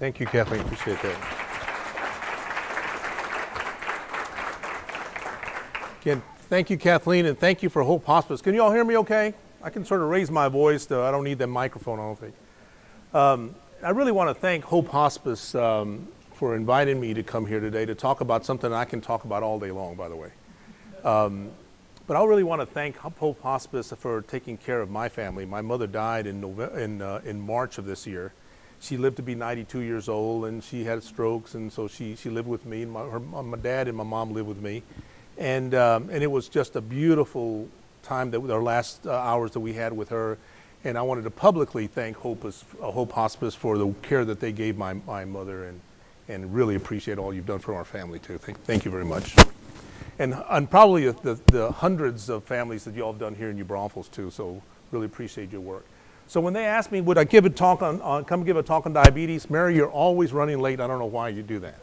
Thank you, Kathleen. Appreciate that. Again, thank you, Kathleen, and thank you for Hope Hospice. Can you all hear me okay? I can sort of raise my voice, though. I don't need that microphone, I don't think. I really want to thank Hope Hospice for inviting me to come here today to talk about something I can talk about all day long, by the way. But I really want to thank Hope Hospice for taking care of my family. My mother died in March of this year. She lived to be 92 years old, and she had strokes, and so she lived with me. And my dad and my mom lived with me, and it was just a beautiful time, that our last hours that we had with her. And I wanted to publicly thank Hope Hospice for the care that they gave my mother, and really appreciate all you've done for our family too. Thank you very much. And probably the hundreds of families that you all have done here in New Braunfels too, so really appreciate your work. So when they asked me, would I give a talk come give a talk on diabetes, Mary, you're always running late. I don't know why you do that.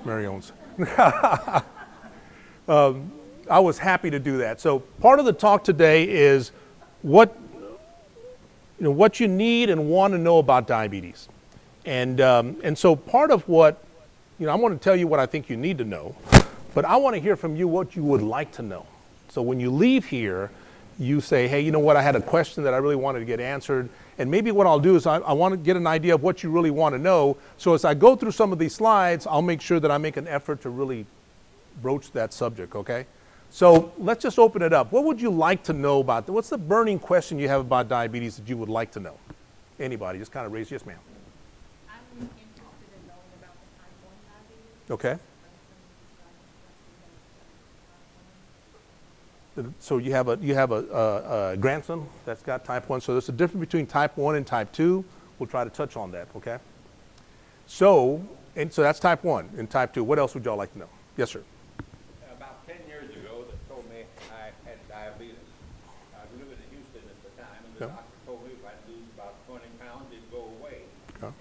Mary owns. I was happy to do that. So part of the talk today is what you need and want to know about diabetes. And so part of what, I want to tell you what I think you need to know, but I want to hear from you what you would like to know. So when you leave here, you say, hey, you know what, I had a question that I really wanted to get answered. And maybe what I'll do is I want to get an idea of what you really want to know. So as I go through some of these slides, I'll make sure that I make an effort to really broach that subject, okay? So let's just open it up. What would you like to know about, what's the burning question you have about diabetes that you would like to know? Anybody, just kind of raise, yes ma'am. I'm interested in knowing about the type 1 diabetes. Okay. So you have a grandson that's got type 1. So there's a difference between type 1 and type 2. We'll try to touch on that, okay? So that's type 1 and type 2. What else would y'all like to know? Yes, sir. About 10 years ago, they told me I had diabetes. I was living in Houston at the time, and the doctor told me if I'd lose about 20 pounds, it'd go away. Okay.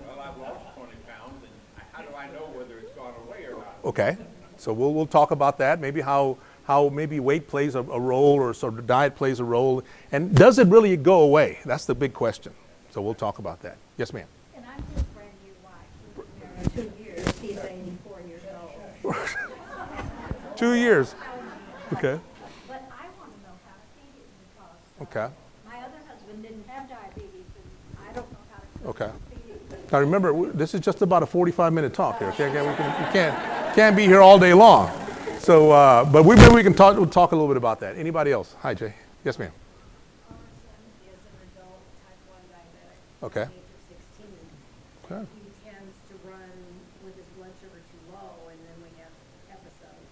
Well, I've lost 20 pounds, and how do I know whether it's gone away or not? Okay. So we'll talk about that, maybe how maybe weight plays a role, or sort of diet plays a role. And does it really go away? That's the big question. So we'll talk about that. Yes, ma'am. And I'm his brand new wife. We've been married 2 years. He's 84 years old. 2 years. Okay. But I want to know how to feed it, because Okay. my other husband didn't have diabetes, and I don't know how to Okay. feed it. Now remember, this is just about a 45-minute talk here. Okay? We can't be here all day long. So, but maybe we can talk a little bit about that. Anybody else? Hi, Jay. Yes, ma'am. Our son is an adult type 1 diabetic. Okay. At the age of 16. Okay. He tends to run with his blood sugar too low, and then we have episodes.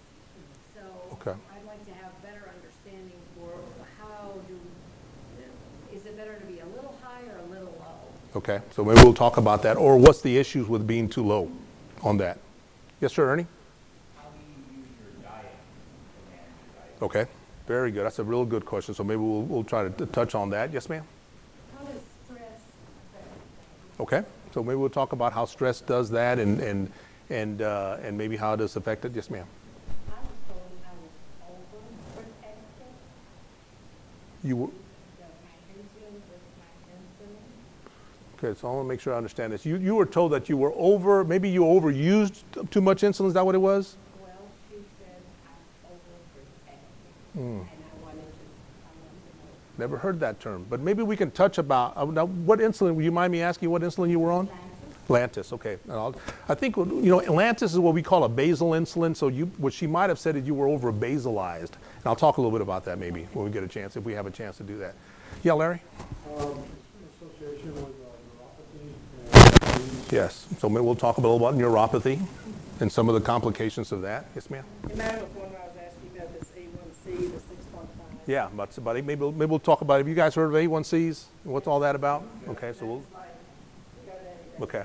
So Okay. I'd like to have better understanding for is it better to be a little high or a little low? Okay. So maybe we'll talk about that. Or what's the issues with being too low on that? Yes, sir, Ernie? Okay, very good. That's a real good question. So maybe we'll try to touch on that. Yes, ma'am? How does stress affect? Okay, so maybe we'll talk about how stress does that, and maybe how it does affect it. Yes, ma'am? I was told I was overprotective. You were, My insulin with my insulin. okay, so I want to make sure I understand this. You were told that you were maybe you overused too much insulin. Is that what it was? Well, she said I'm overprotective, and I wanted to know. Never heard that term, but maybe we can touch about now, what insulin. Would you mind me asking what insulin you were on? Lantus. Okay. I think Lantus is what we call a basal insulin. So what she might have said is you were over basalized, and I'll talk a little bit about that maybe when we get a chance, if we have a chance to do that. Yeah, Larry. Association with neuropathy. Yes. So maybe we'll talk a little about neuropathy and some of the complications of that. Yes, ma'am. And mine was one where I was asking about this A1C, the 6.5. Yeah, about somebody. Maybe we'll talk about it. Have you guys heard of A1Cs? What's all that about? Okay, so we'll. Okay.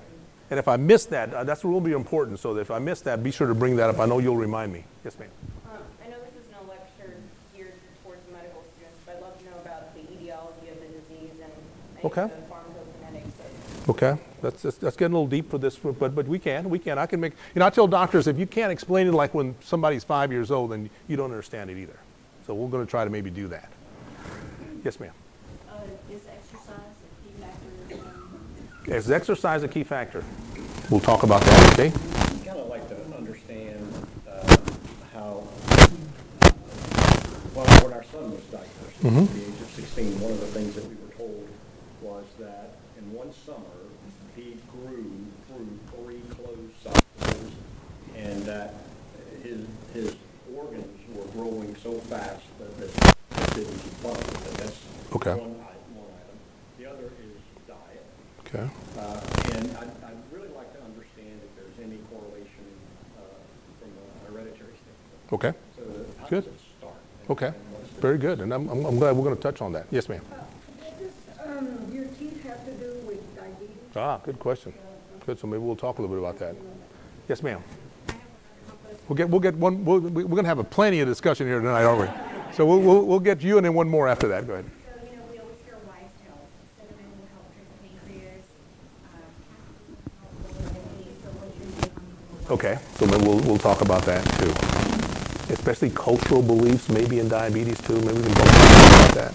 And if I missed that, that's what will be important. So if I missed that, be sure to bring that up. I know you'll remind me. Yes, ma'am. I know this is no lecture geared towards medical students, but I'd love to know about the etiology of the disease and Okay. the pharmacokinetics. Okay, that's getting a little deep for this, but we can. I can make. I tell doctors, if you can't explain it like when somebody's 5 years old, then you don't understand it either. So we're going to try to maybe do that. Yes, ma'am. Is exercise a key factor? Is exercise a key factor? we'll talk about that, okay? I'd kind of like to understand how, well, when our son was diagnosed at the age of 16, one of the things that we were told was that in one summer, he grew through 3 closed cycles, and that his organs were growing so fast that it didn't keep up. And that's Okay. one item. The other is diet. Okay. And I'd really like to understand if there's any correlation from a hereditary standpoint. Okay. So how Good. does it start? Okay. Very good. And I'm glad we're going to touch on that. Yes, ma'am. Does your teeth have to do with diabetes? Ah, good question. Good. So maybe we'll talk a little bit about that. Yes, ma'am. We're going to have a plenty of discussion here tonight, aren't we? So we'll get you and then one more after that. Go ahead. So, we always hear wise tales. Cinnamon will help treat the pancreas. So what's your take on these? Okay. So maybe we'll talk about that too. Especially cultural beliefs, maybe in diabetes too. Maybe we can both talk about that.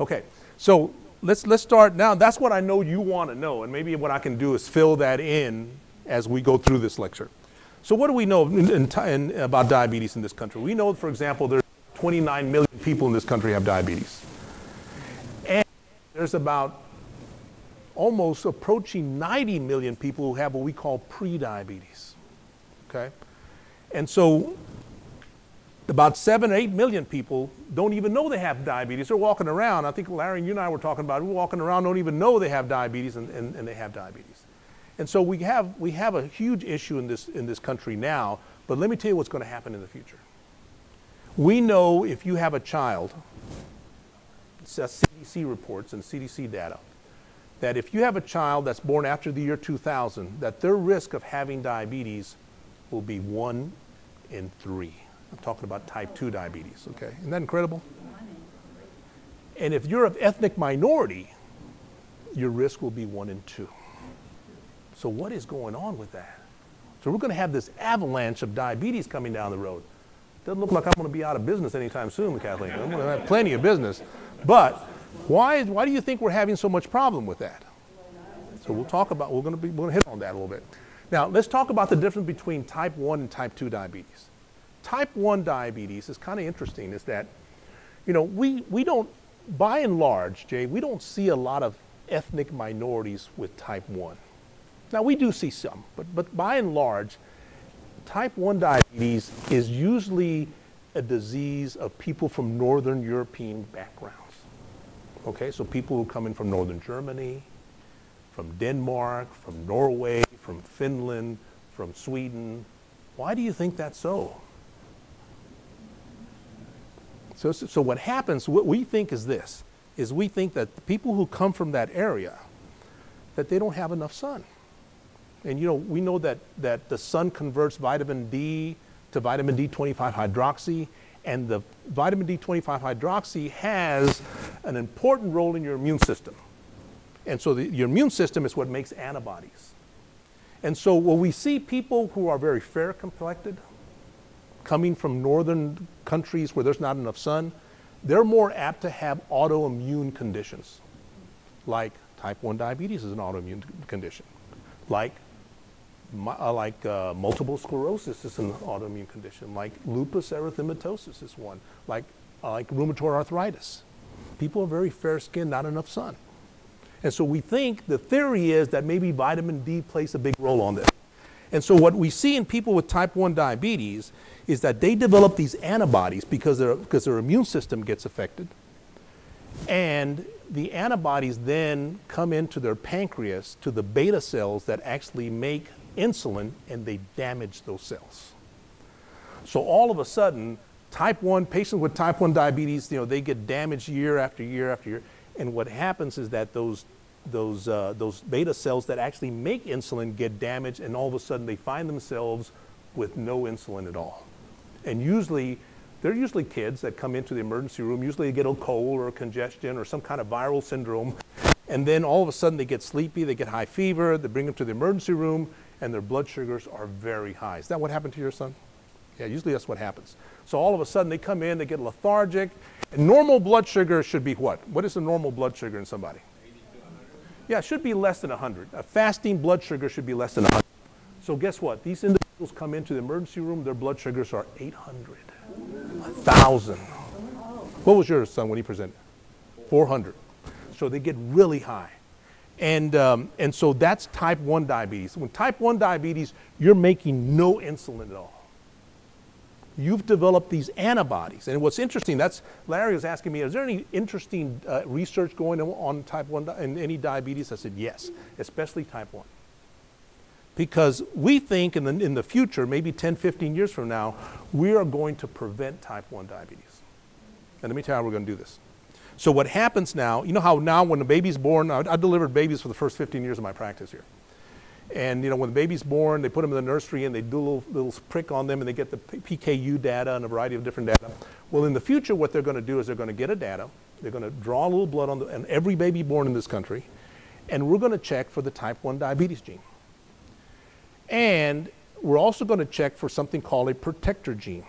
Okay. So let's start now. That's what I know you want to know, and maybe what I can do is fill that in as we go through this lecture. So what do we know about diabetes in this country? We know, for example, there's 29 million people in this country have diabetes. And there's about almost approaching 90 million people who have what we call pre-diabetes, okay? And so about 7 or 8 million people don't even know they have diabetes. They're walking around. I think Larry, you and I were talking about it. We're walking around, don't even know they have diabetes, and they have diabetes. And so we have a huge issue in this country now, but let me tell you what's going to happen in the future. We know if you have a child, CDC reports and CDC data, that if you have a child that's born after the year 2000, that their risk of having diabetes will be 1 in 3. I'm talking about type 2 diabetes, okay? Isn't that incredible? And if you're of ethnic minority, your risk will be 1 in 2. So what is going on with that? So we're going to have this avalanche of diabetes coming down the road. Doesn't look like I'm going to be out of business anytime soon, Kathleen. I'm going to have plenty of business. But why do you think we're having so much problem with that? So we'll talk about, we're going to hit on that a little bit. Now, let's talk about the difference between type 1 and type 2 diabetes. Type 1 diabetes is kind of interesting, is that, we don't, by and large, Jay, we don't see a lot of ethnic minorities with type 1. Now, we do see some, but by and large, type 1 diabetes is usually a disease of people from Northern European backgrounds. Okay, so people who come in from Northern Germany, from Denmark, from Norway, from Finland, from Sweden. Why do you think that's so? So what happens, what we think is this, is we think that the people who come from that area, that they don't have enough sun. And we know that the sun converts vitamin D to vitamin D25 hydroxy, and the vitamin D25 hydroxy has an important role in your immune system. And so your immune system is what makes antibodies. And so when we see people who are very fair complected, coming from northern countries where there's not enough sun, they're more apt to have autoimmune conditions. Like type 1 diabetes is an autoimmune condition. Like multiple sclerosis is an autoimmune condition. Like lupus erythematosus is one. Like rheumatoid arthritis. People are very fair-skinned, not enough sun. And so we think, the theory is that maybe vitamin D plays a big role on this. And so what we see in people with type 1 diabetes is that they develop these antibodies because their immune system gets affected. And the antibodies then come into their pancreas, to the beta cells that actually make insulin, and they damage those cells. So all of a sudden, patients with type 1 diabetes, they get damaged year after year after year. And what happens is that those beta cells that actually make insulin get damaged, and all of a sudden they find themselves with no insulin at all. And they're usually kids that come into the emergency room. Usually they get a cold or a congestion or some kind of viral syndrome. And then all of a sudden they get sleepy, they get high fever, they bring them to the emergency room, and their blood sugars are very high. Is that what happened to your son? Yeah, usually that's what happens. So all of a sudden they come in, they get lethargic. And normal blood sugar should be what? What is the normal blood sugar in somebody? Yeah, it should be less than 100. A fasting blood sugar should be less than 100. So guess what? These individuals come into the emergency room, their blood sugars are 800, 1,000. What was yours, son, when he presented? 400. So they get really high. And so that's type 1 diabetes. When type 1 diabetes, you're making no insulin at all. You've developed these antibodies. And what's interesting, Larry was asking me, is there any interesting research going on type 1 and any diabetes? I said, yes, especially type 1. Because we think in the future, maybe 10, 15 years from now, we are going to prevent type 1 diabetes. And let me tell you how we're going to do this. So what happens now, you know how now when the baby's born, I delivered babies for the first 15 years of my practice here. And you know, when the baby's born, they put them in the nursery and they do a little prick on them and they get the PKU data and a variety of different data. Well, in the future, what they're going to do is they're going to get a data. They're going to draw a little blood on every baby born in this country. And we're going to check for the type 1 diabetes gene. And we're also going to check for something called a protector gene.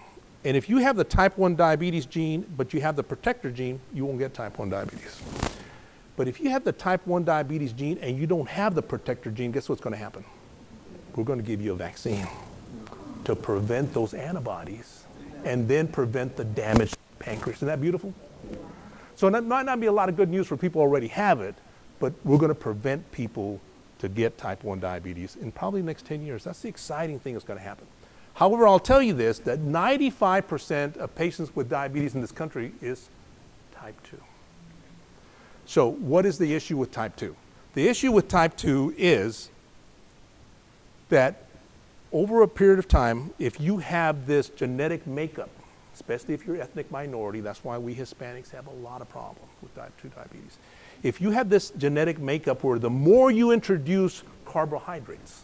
And if you have the type 1 diabetes gene, but you have the protector gene, you won't get type 1 diabetes. But if you have the type 1 diabetes gene and you don't have the protector gene, guess what's going to happen? We're going to give you a vaccine to prevent those antibodies and then prevent the damage to the pancreas. Isn't that beautiful? So that might not be a lot of good news for people who already have it, but we're going to prevent people to get type 1 diabetes in probably the next 10 years. That's the exciting thing that's going to happen. However, I'll tell you this, that 95% of patients with diabetes in this country is type 2. So what is the issue with type 2? The issue with type 2 is that over a period of time, if you have this genetic makeup, especially if you're ethnic minority, that's why we Hispanics have a lot of problems with type 2 diabetes. If you have this genetic makeup where the more you introduce carbohydrates,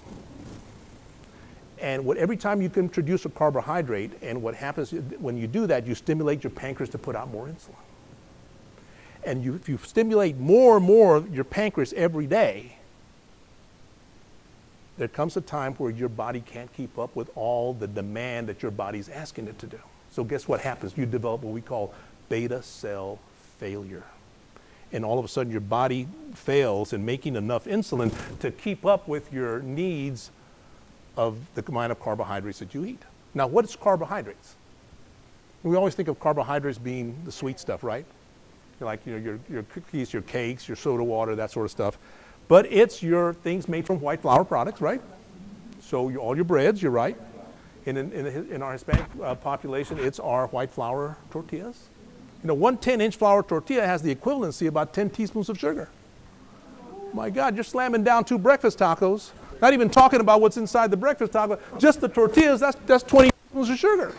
and every time you can introduce a carbohydrate, and what happens when you do that, you stimulate your pancreas to put out more insulin. And if you stimulate more and more of your pancreas every day, there comes a time where your body can't keep up with all the demand that your body's asking it to do. So guess what happens? You develop what we call beta cell failure. And all of a sudden your body fails in making enough insulin to keep up with your needs of the amount of carbohydrates that you eat. Now, what is carbohydrates? We always think of carbohydrates being the sweet stuff, right? Like your cookies, your cakes, your soda water, that sort of stuff. But it's your things made from white flour products, right? So all your breads, you're right. In our Hispanic population, it's our white flour tortillas. You know, one 10-inch flour tortilla has the equivalency of about 10 teaspoons of sugar. My God, you're slamming down 2 breakfast tacos. Not even talking about what's inside the breakfast taco, just the tortillas, that's 20 teaspoons of sugar.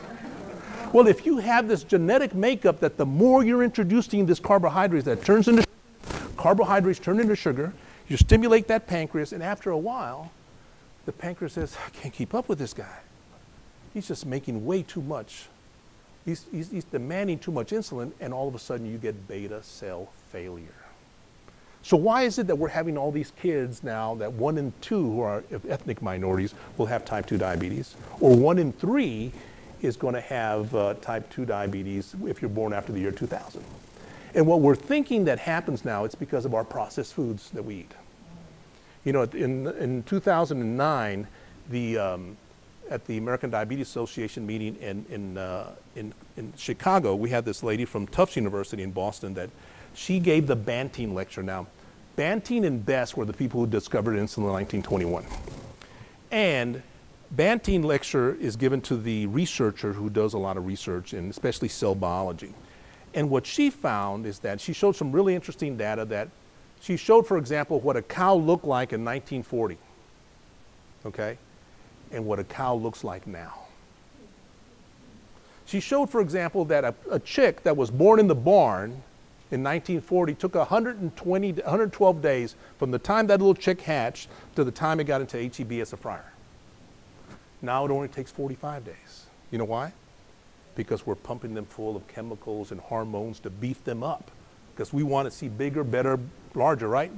Well, if you have this genetic makeup that the more you're introducing this carbohydrates that turns into carbohydrates turn into sugar, you stimulate that pancreas, and after a while, the pancreas says, I can't keep up with this guy. He's just making way too much. He's demanding too much insulin, and all of a sudden you get beta cell failure. So why is it that we're having all these kids now that 1 in 2 who are ethnic minorities will have type 2 diabetes, or 1 in 3 is going to have type 2 diabetes if you're born after the year 2000? And what we're thinking that happens now, it's because of our processed foods that we eat. You know, in 2009, at the American Diabetes Association meeting in Chicago, we had this lady from Tufts University in Boston that she gave the Banting lecture. Now, Banting and Bess were the people who discovered insulin in 1921. And Banting lecture is given to the researcher who does a lot of research, and especially cell biology. And what she found is that she showed some really interesting data that she showed, for example, what a cow looked like in 1940, okay, and what a cow looks like now. She showed, for example, that a chick that was born in the barn in 1940 took 112 days from the time that little chick hatched to the time it got into HEB as a fryer. Now it only takes 45 days. You know why? Because we're pumping them full of chemicals and hormones to beef them up. Because we want to see bigger, better, larger, right?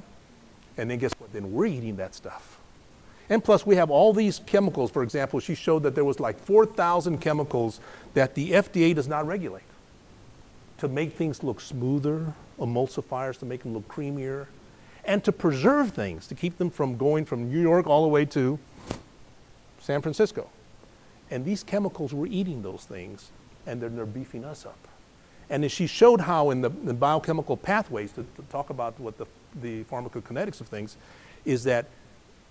And then guess what? Then we're eating that stuff. And plus we have all these chemicals. For example, she showed that there was like 4,000 chemicals that the FDA does not regulate to make things look smoother, emulsifiers to make them look creamier. and to preserve things, to keep them from going from New York all the way to San Francisco. And these chemicals were eating those things, and then they're beefing us up. And as she showed how in the biochemical pathways, to talk about what the pharmacokinetics of things, is that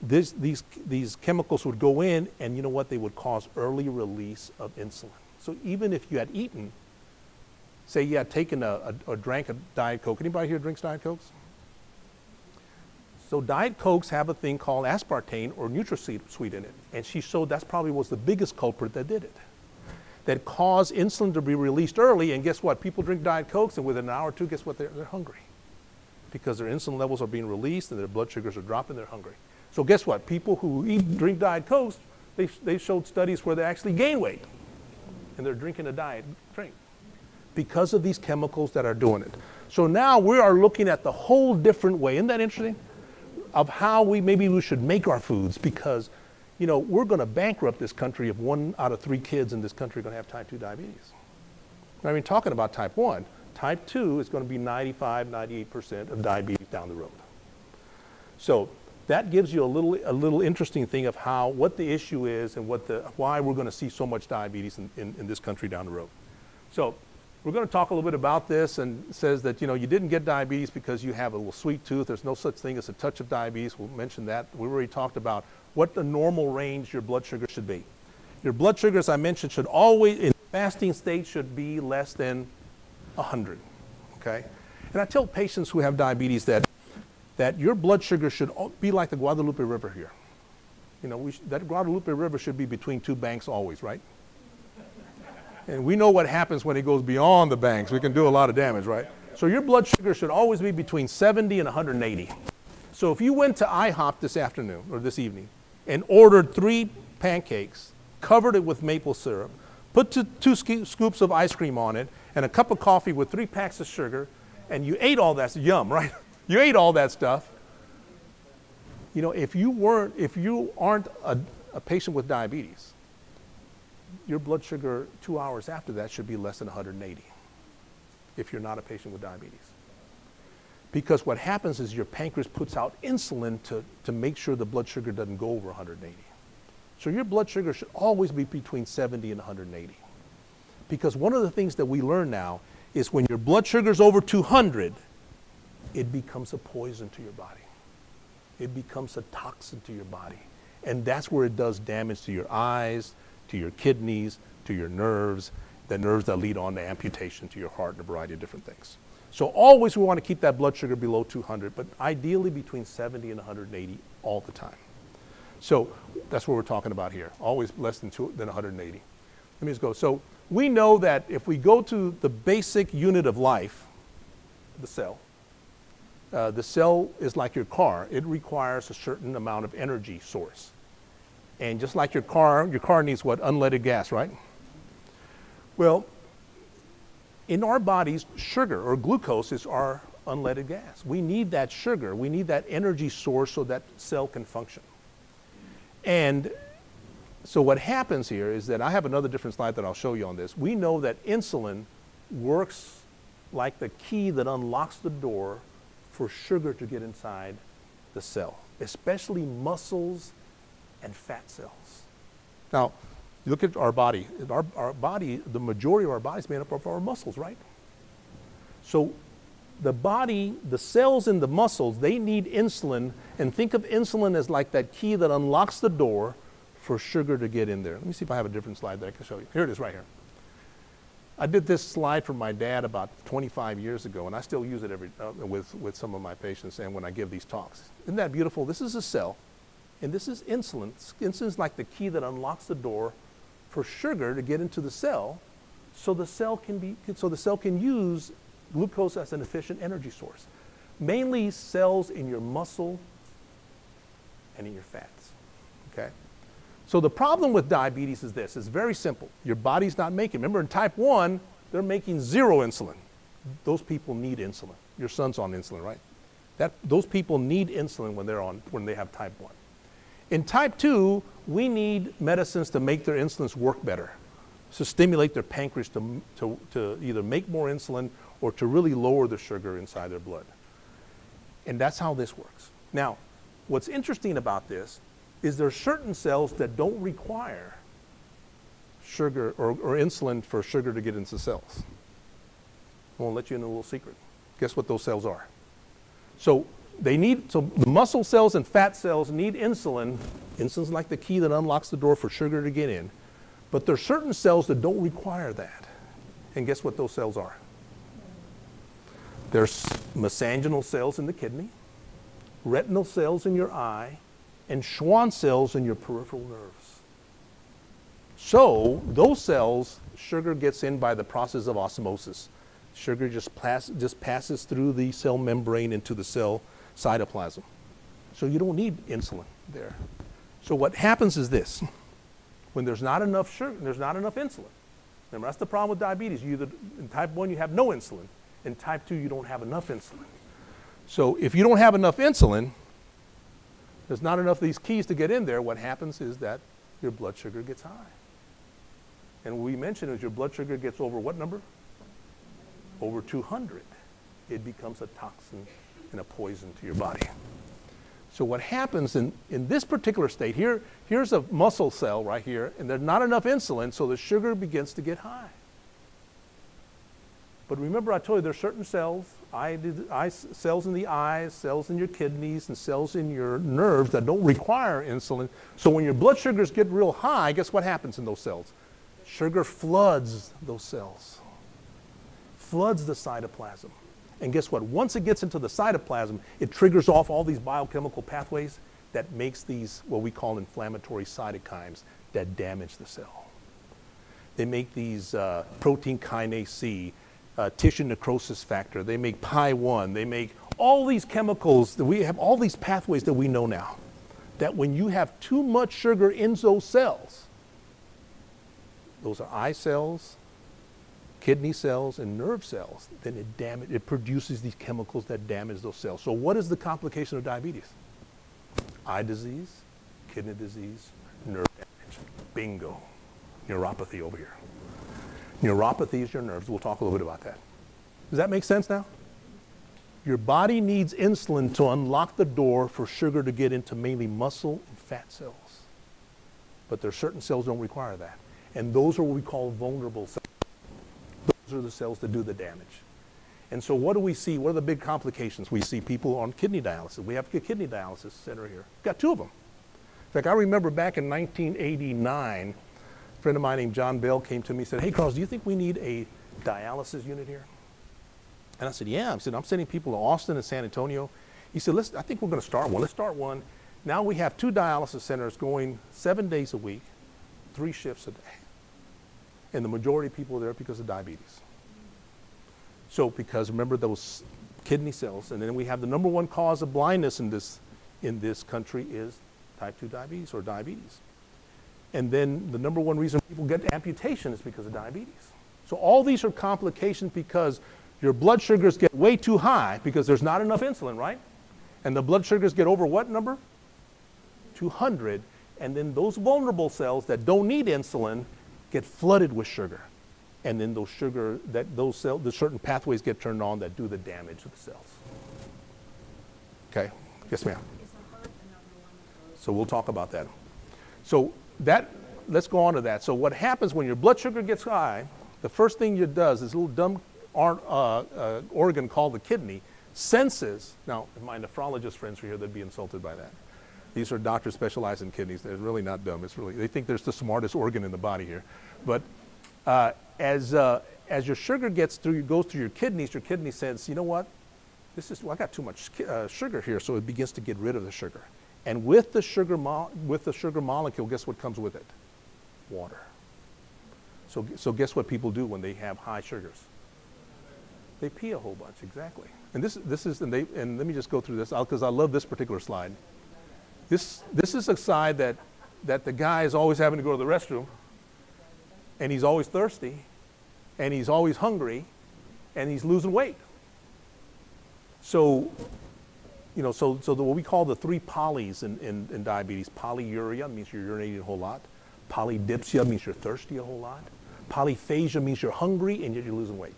these chemicals would go in, and you know what? They would cause early release of insulin. So even if you had eaten, say you had taken or drank a Diet Coke. Anybody here drinks Diet Cokes? So Diet Cokes have a thing called aspartame or NutraSweet in it. And she showed that's probably was the biggest culprit that did it. That caused insulin to be released early, and guess what? People drink Diet Cokes, and within an hour or two, guess what? They're hungry. Because their insulin levels are being released and their blood sugars are dropping, they're hungry. So guess what? People who drink Diet Cokes, they showed studies where they actually gain weight. And they're drinking a diet drink. Because of these chemicals that are doing it. So now we are looking at the whole different way. Isn't that interesting? Of how maybe we should make our foods, because you know, we're going to bankrupt this country if 1 out of 3 kids in this country are going to have type 2 diabetes. I mean, talking about type 1, type 2 is going to be 95, 98% of diabetes down the road. So that gives you a little interesting thing of what the issue is and why we're going to see so much diabetes in this country down the road. So we're going to talk a little bit about this, and it says that, you know, you didn't get diabetes because you have a little sweet tooth. There's no such thing as a touch of diabetes. We'll mention that. We already talked about what the normal range your blood sugar should be. Your blood sugar, as I mentioned, should always, in fasting state, should be less than 100, okay? And I tell patients who have diabetes that your blood sugar should be like the Guadalupe River here. You know, that Guadalupe River should be between 2 banks always, right? And we know what happens when it goes beyond the banks. We can do a lot of damage, right? So your blood sugar should always be between 70 and 180. So if you went to IHOP this afternoon or this evening and ordered 3 pancakes, covered it with maple syrup, put 2 scoops of ice cream on it, and a cup of coffee with 3 packs of sugar, and you ate all that, yum, right? You ate all that stuff. You know, if you aren't a patient with diabetes, your blood sugar 2 hours after that should be less than 180 if you're not a patient with diabetes. Because what happens is your pancreas puts out insulin to make sure the blood sugar doesn't go over 180. So your blood sugar should always be between 70 and 180. Because one of the things that we learn now is when your blood sugar is over 200, it becomes a poison to your body. It becomes a toxin to your body. And that's where it does damage to your eyes, to your kidneys, to your nerves, the nerves that lead on to amputation, to your heart, and a variety of different things. So always we want to keep that blood sugar below 200, but ideally between 70 and 180 all the time. So that's what we're talking about here, always less than 180. Let me just go. So we know that if we go to the basic unit of life, the cell is like your car. It requires a certain amount of energy source. And just like your car needs what? Unleaded gas, right? Well, in our bodies, sugar or glucose is our unleaded gas. We need that sugar. We need that energy source so that cell can function. And so what happens here is that I have another different slide that I'll show you on this. We know that insulin works like the key that unlocks the door for sugar to get inside the cell, especially muscles and fat cells. Now, you look at our body. Our body, the majority of our body is made up of our muscles, right? So the body, the cells in the muscles, they need insulin, and think of insulin as like that key that unlocks the door for sugar to get in there. Let me see if I have a different slide that I can show you. Here it is right here. I did this slide for my dad about 25 years ago, and I still use it with some of my patients and when I give these talks. Isn't that beautiful? This is a cell, and this is insulin. Insulin is like the key that unlocks the door for sugar to get into the cell, so the cell can use glucose as an efficient energy source. Mainly cells in your muscle and in your fats. Okay? So the problem with diabetes is this. It's very simple. Your body's not making. Remember, in type 1, they're making 0 insulin. Those people need insulin. Your son's on insulin, right? Those people need insulin when they have type 1. In type 2, we need medicines to make their insulins work better, to stimulate their pancreas to either make more insulin or to really lower the sugar inside their blood. And that's how this works. Now, what's interesting about this is there are certain cells that don't require sugar or insulin for sugar to get into cells. I want to let you in a little secret. Guess what those cells are? So the muscle cells and fat cells need insulin. Insulin's like the key that unlocks the door for sugar to get in. But there are certain cells that don't require that. And guess what those cells are? There's mesangial cells in the kidney, retinal cells in your eye, and Schwann cells in your peripheral nerves. So those cells, sugar gets in by the process of osmosis. Sugar just passes through the cell membrane into the cell cytoplasm. So you don't need insulin there. So what happens is this. When there's not enough sugar, there's not enough insulin. Remember, that's the problem with diabetes. In type 1, you have no insulin. In type 2, you don't have enough insulin. So if you don't have enough insulin, there's not enough of these keys to get in there. What happens is that your blood sugar gets high. And what we mentioned is your blood sugar gets over what number? Over 200. It becomes a toxin and a poison to your body. So what happens in this particular state, here's a muscle cell right here, and there's not enough insulin, so the sugar begins to get high. But remember I told you there's certain cells, cells in the eyes, cells in your kidneys, and cells in your nerves that don't require insulin. So when your blood sugars get real high, guess what happens in those cells? Sugar floods those cells, floods the cytoplasm. And guess what? Once it gets into the cytoplasm, it triggers off all these biochemical pathways that makes these, what we call inflammatory cytokines that damage the cell. They make these protein kinase C, tissue necrosis factor. They make PI1. They make all these chemicals. That we have all these pathways that we know now. That when you have too much sugar in those cells, those are eye cells, kidney cells, and nerve cells, then it produces these chemicals that damage those cells. So what is the complication of diabetes? Eye disease, kidney disease, nerve damage. Bingo. Neuropathy over here. Neuropathy is your nerves. We'll talk a little bit about that. Does that make sense now? Your body needs insulin to unlock the door for sugar to get into mainly muscle and fat cells. But there are certain cells that don't require that. And those are what we call vulnerable cells. Those are the cells that do the damage. And so what do we see? What are the big complications? We see people on kidney dialysis. We have a kidney dialysis center here. We've got 2 of them. In fact, I remember back in 1989, a friend of mine named John Bell came to me and said, "Hey, Carlos, do you think we need a dialysis unit here?" And I said, "Yeah." I said, "I'm sending people to Austin and San Antonio." He said, I think we're going to start one. Let's start one. Now we have 2 dialysis centers going 7 days a week, 3 shifts a day. And the majority of people are there because of diabetes. So because remember those kidney cells, and then we have the #1 cause of blindness in this country is type 2 diabetes or diabetes. And then the #1 reason people get amputation is because of diabetes. So all these are complications because your blood sugars get way too high because there's not enough insulin, right? And the blood sugars get over what number? 200. And then those vulnerable cells that don't need insulin get flooded with sugar. And then the certain pathways get turned on that do the damage to the cells. Okay, yes ma'am. So we'll talk about that. So let's go on to that. So what happens when your blood sugar gets high, the first thing it does is a little dumb organ called the kidney senses. Now, if my nephrologist friends were here, they'd be insulted by that. These are doctors specialized in kidneys. They're really not dumb. They think there's the smartest organ in the body here. But as your sugar goes through your kidney says, you know what? I got too much sugar here, so it begins to get rid of the sugar. And with the sugar molecule, guess what comes with it? Water. So guess what people do when they have high sugars? They pee a whole bunch, exactly. And and let me just go through this because I love this particular slide. This is a side that the guy is always having to go to the restroom, and he's always thirsty, and he's always hungry, and he's losing weight. So, what we call the 3 polys in diabetes. Polyuria means you're urinating a whole lot. Polydipsia means you're thirsty a whole lot. Polyphagia means you're hungry and yet you're losing weight.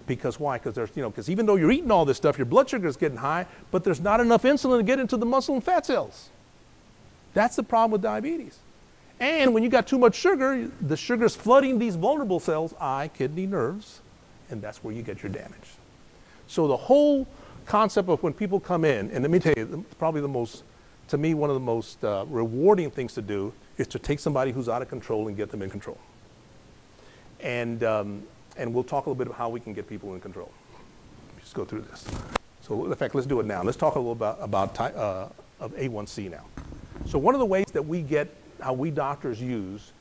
Because why? Because there's, because even though you're eating all this stuff, your blood sugar is getting high, but there's not enough insulin to get into the muscle and fat cells. That's the problem with diabetes. And when you got too much sugar, the sugar's flooding these vulnerable cells, eye, kidney, nerves, and that's where you get your damage. So the whole concept of when people come in, and let me tell you, probably to me, one of the most rewarding things to do is to take somebody who's out of control and get them in control. And we'll talk a little bit about how we can get people in control. Just go through this. So in fact, let's do it now. Let's talk a little about A1C now. So one of the ways that how we doctors use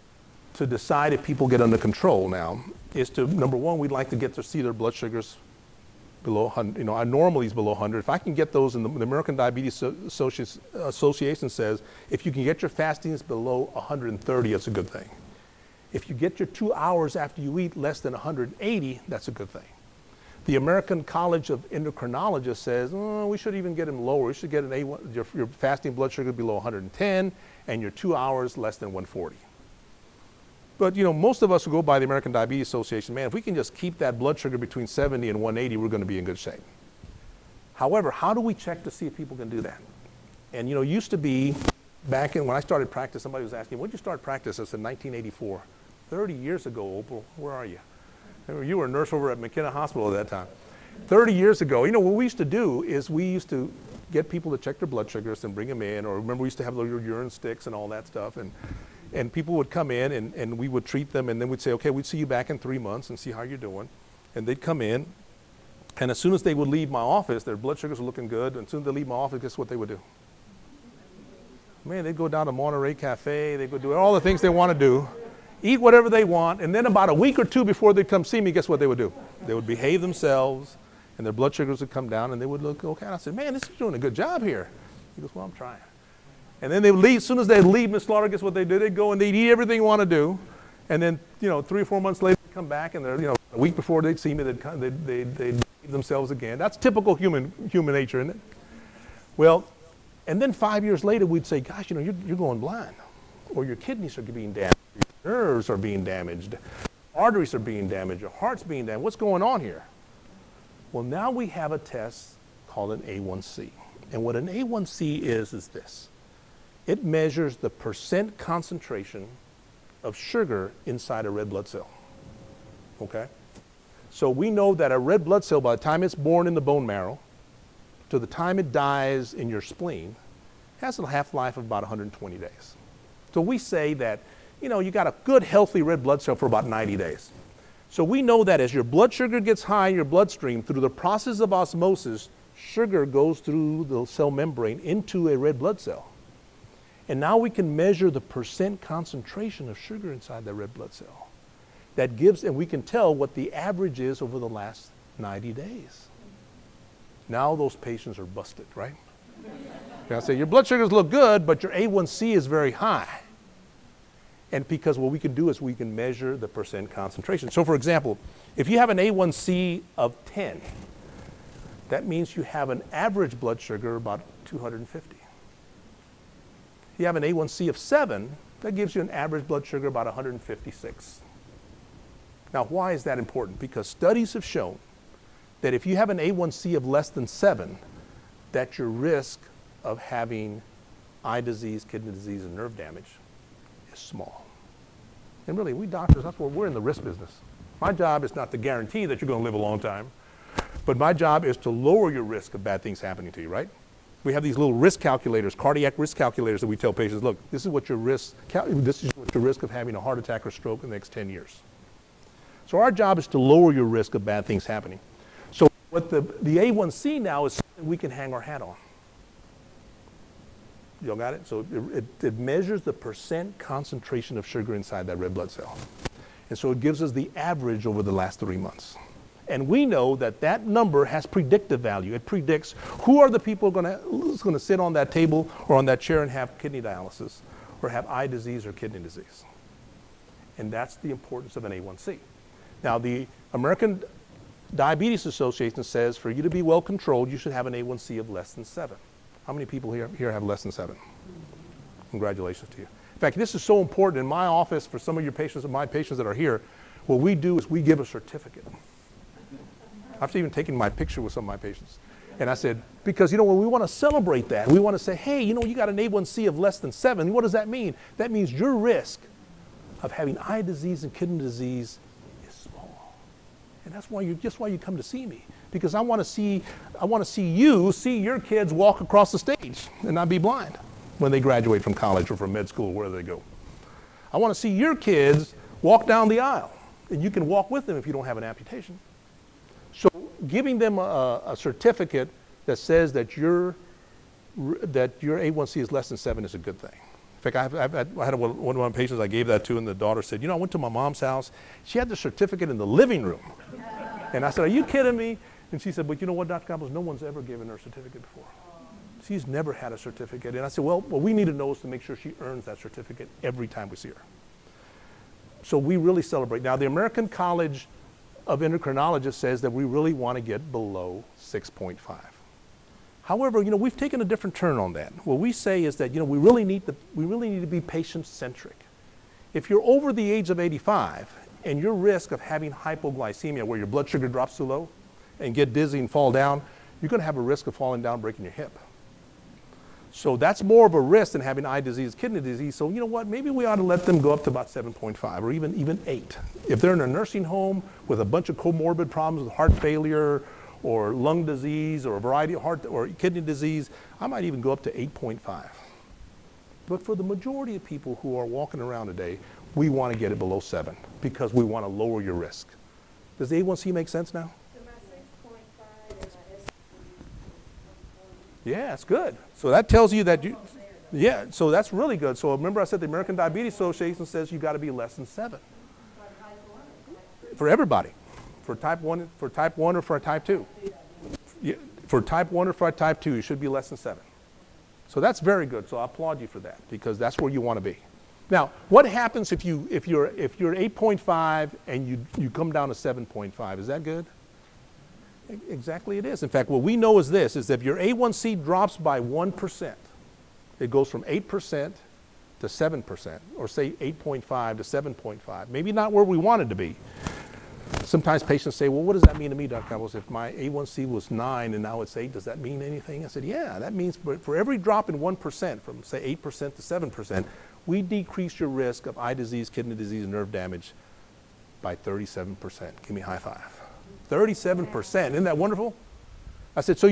to decide if people get under control now is to, number one, we'd like to get to see their blood sugars below 100. Our normal is below 100. If I can get those, the American Diabetes Association says, if you can get your fastings below 130, it's a good thing. If you get your 2 hours after you eat less than 180, that's a good thing. The American College of Endocrinologists says, we should even get them lower. We should get your fasting blood sugar below 110 and your 2 hours less than 140. But most of us who go by the American Diabetes Association, man, if we can just keep that blood sugar between 70 and 180, we're going to be in good shape. However, how do we check to see if people can do that? And used to be, back when I started practice, somebody was asking, when did you start practice? I said 1984. 30 years ago, Opal, where are you? You were a nurse over at McKenna Hospital at that time. 30 years ago, what we used to do is we used to get people to check their blood sugars and bring them in, or remember we used to have little urine sticks and all that stuff, and people would come in and we would treat them, and then we'd say, okay, we'd see you back in 3 months and see how you're doing. And they'd come in, and as soon as they would leave my office, their blood sugars were looking good, and as soon as they leave my office, guess what they would do? Man, they'd go down to Monterey Cafe, they'd go do all the things they want to do, eat whatever they want, and then about a week or two before they'd come see me, guess what they would do? They would behave themselves, and their blood sugars would come down, and they would look okay. And I said, man, this is doing a good job here. He goes, well, I'm trying. And then they would leave. As soon as they'd leave Miss Slaughter, guess what they do? They'd go and they'd eat everything they want to do, and then 3 or 4 months later, they'd come back, and they're a week before they'd see me, they'd behave themselves again. That's typical human nature, isn't it? Well, and then 5 years later, we'd say, gosh, you're going blind, or your kidneys are being damaged. Nerves are being damaged, arteries are being damaged, your heart's being damaged. What's going on here? Well, now we have a test called an A1C. And what an A1C is this. It measures the percent concentration of sugar inside a red blood cell. Okay? So we know that a red blood cell, by the time it's born in the bone marrow, to the time it dies in your spleen, has a half-life of about 120 days. So we say that you got a good, healthy red blood cell for about 90 days. So we know that as your blood sugar gets high in your bloodstream, through the process of osmosis, sugar goes through the cell membrane into a red blood cell. And now we can measure the percent concentration of sugar inside that red blood cell. That gives, and we can tell what the average is over the last 90 days. Now those patients are busted, right? I say, your blood sugars look good, but your A1C is very high. And because what we can do is we can measure the percent concentration. So for example, if you have an A1C of 10, that means you have an average blood sugar about 250. If you have an A1C of 7, that gives you an average blood sugar about 156. Now why is that important? Because studies have shown that if you have an A1C of less than 7, that your risk of having eye disease, kidney disease, and nerve damage is small. And really, we doctors, that's what we're in the risk business. My job is not to guarantee that you're going to live a long time, but my job is to lower your risk of bad things happening to you, right? We have these little risk calculators, cardiac risk calculators that we tell patients, look, this is what your risk of having a heart attack or stroke in the next 10 years. So our job is to lower your risk of bad things happening. So what the A1C now is something we can hang our hat on. Y'all got it? So it measures the percent concentration of sugar inside that red blood cell. And so it gives us the average over the last 3 months. And we know that that number has predictive value. It predicts who are the people who's going to sit on that table or on that chair and have kidney dialysis or have eye disease or kidney disease. And that's the importance of an A1C. Now, the American Diabetes Association says for you to be well controlled, you should have an A1C of less than 7. How many people here have less than 7? Congratulations to you. In fact, this is so important. In my office, for some of your patients, my patients that are here, what we do is we give a certificate. I've even taken my picture with some of my patients. And I said, because, when we want to celebrate that, we want to say, hey, you got an A1C of less than 7. What does that mean? That means your risk of having eye disease and kidney disease is small. And that's why you come to see me. Because I want to see your kids walk across the stage and not be blind when they graduate from college or from med school, wherever they go. I want to see your kids walk down the aisle, and you can walk with them if you don't have an amputation. So giving them a certificate that says that your A1C is less than 7 is a good thing. In fact, I had one of my patients I gave that to, and the daughter said, I went to my mom's house. She had the certificate in the living room. And I said, are you kidding me? And she said, but you know what, Dr. Campos, no one's ever given her a certificate before. She's never had a certificate. And I said, well, what we need to know is to make sure she earns that certificate every time we see her. So we really celebrate. Now, the American College of Endocrinologists says that we really want to get below 6.5. However, we've taken a different turn on that. What we say is that, we really need to be patient-centric. If you're over the age of 85 and your risk of having hypoglycemia, where your blood sugar drops too low and get dizzy and fall down, you're going to have a risk of falling down, breaking your hip. So that's more of a risk than having eye disease, kidney disease. So you know what? Maybe we ought to let them go up to about 7.5 or even 8. If they're in a nursing home with a bunch of comorbid problems with heart failure or lung disease or a variety of heart or kidney disease, I might even go up to 8.5. But for the majority of people who are walking around today, we want to get it below 7 because we want to lower your risk. Does the A1C make sense now? Yeah, it's good. So that tells you that so that's really good. So remember I said the American Diabetes Association says you got to be less than 7. For everybody. For type 1 or for type 2. Yeah, for type 1 or for type 2, you should be less than 7. So that's very good. So I applaud you for that because that's where you want to be. Now, what happens if you're 8.5 and you come down to 7.5? Is that good? Exactly it is. In fact, what we know is this, is that if your A1C drops by 1%, it goes from 8% to 7%, or say 8.5 to 7.5. Maybe not where we want it to be. Sometimes patients say, well, what does that mean to me, Dr. Campos? If my A1C was 9 and now it's 8, does that mean anything? I said, yeah, that means for every drop in 1%, from say 8% to 7%, we decrease your risk of eye disease, kidney disease, and nerve damage by 37%. Give me a high five. 37%, isn't that wonderful? I said, so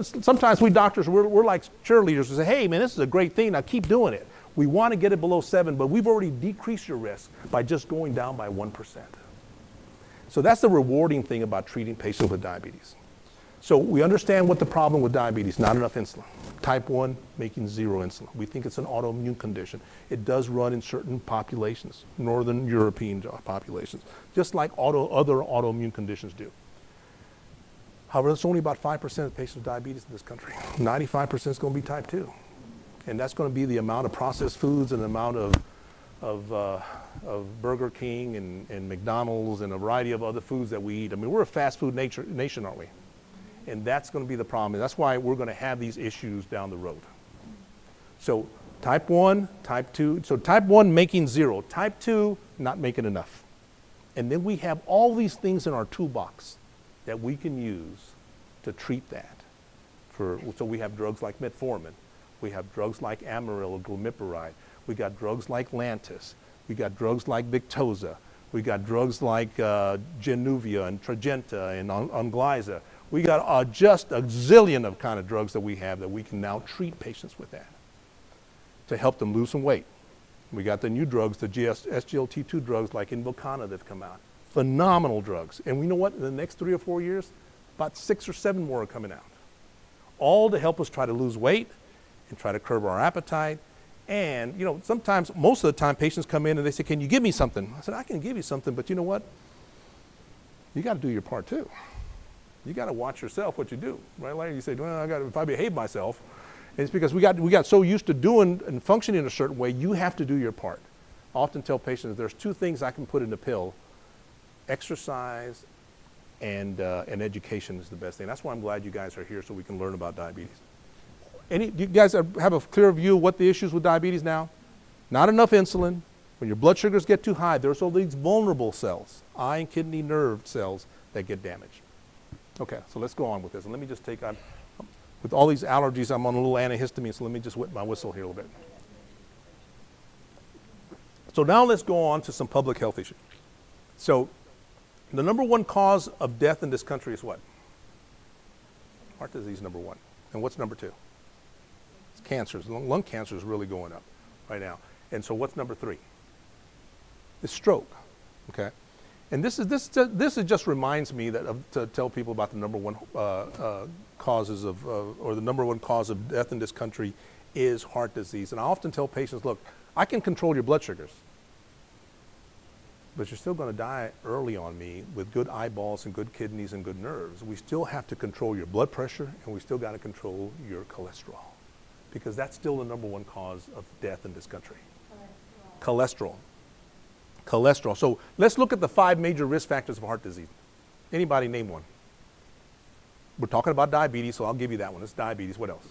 sometimes we doctors, we're like cheerleaders. We say, hey man, this is a great thing, now keep doing it. We want to get it below 7, but we've already decreased your risk by just going down by 1%. So that's the rewarding thing about treating patients with diabetes. So we understand what the problem with diabetes, not enough insulin. Type 1 making 0 insulin. We think it's an autoimmune condition. It does run in certain populations, Northern European populations, just like other autoimmune conditions do. However, it's only about 5% of patients with diabetes in this country. 95% is going to be type 2. And that's going to be the amount of processed foods and the amount of Burger King and McDonald's and a variety of other foods that we eat. I mean, we're a fast food nation, aren't we? And that's going to be the problem. And that's why we're going to have these issues down the road. So type 1, type 2. So type 1 making 0. Type 2 not making enough. And then we have all these things in our toolbox that we can use to treat that. So we have drugs like metformin. We have drugs like Amaryl or glimepiride. We got drugs like Lantus. We got drugs like Victoza. We got drugs like Januvia and Tradjenta and Onglyza. We got just a zillion of kind of drugs that we have that we can now treat patients with that to help them lose some weight. We got the new drugs, the SGLT2 drugs like Invokana that have come out. Phenomenal drugs. And we know what? In the next 3 or 4 years, about 6 or 7 more are coming out. All to help us try to lose weight and try to curb our appetite. And, sometimes, most of the time, patients come in and they say, can you give me something? I said, I can give you something, but you know what? You got to do your part too. You got to watch yourself what you do, right? Like you say, well, if I behave myself, and it's because we got so used to doing and functioning a certain way, you have to do your part. I often tell patients there's 2 things I can put in a pill: exercise and education is the best thing. That's why I'm glad you guys are here so we can learn about diabetes. Do you guys have a clear view of what the issues with diabetes now? Not enough insulin. When your blood sugars get too high, there's all these vulnerable cells, eye and kidney nerve cells that get damaged. Okay, so let's go on with this. And let me just take, with all these allergies, I'm on a little antihistamine, so let me just wet my whistle here a little bit. So now let's go on to some public health issues. So the number one cause of death in this country is what? Heart disease, number one. And what's number two? It's cancers. Lung cancer is really going up right now. And so what's number three? It's stroke, okay? And this just reminds me to tell people about the number one causes of, or the number one cause of death in this country is heart disease. And I often tell patients, look, I can control your blood sugars, but you're still going to die early on me with good eyeballs and good kidneys and good nerves. We still have to control your blood pressure, and we still got to control your cholesterol, because that's still the number one cause of death in this country. Cholesterol. Cholesterol. So let's look at the 5 major risk factors of heart disease. Anybody name one? We're talking about diabetes, so I'll give you that one. It's diabetes. What else?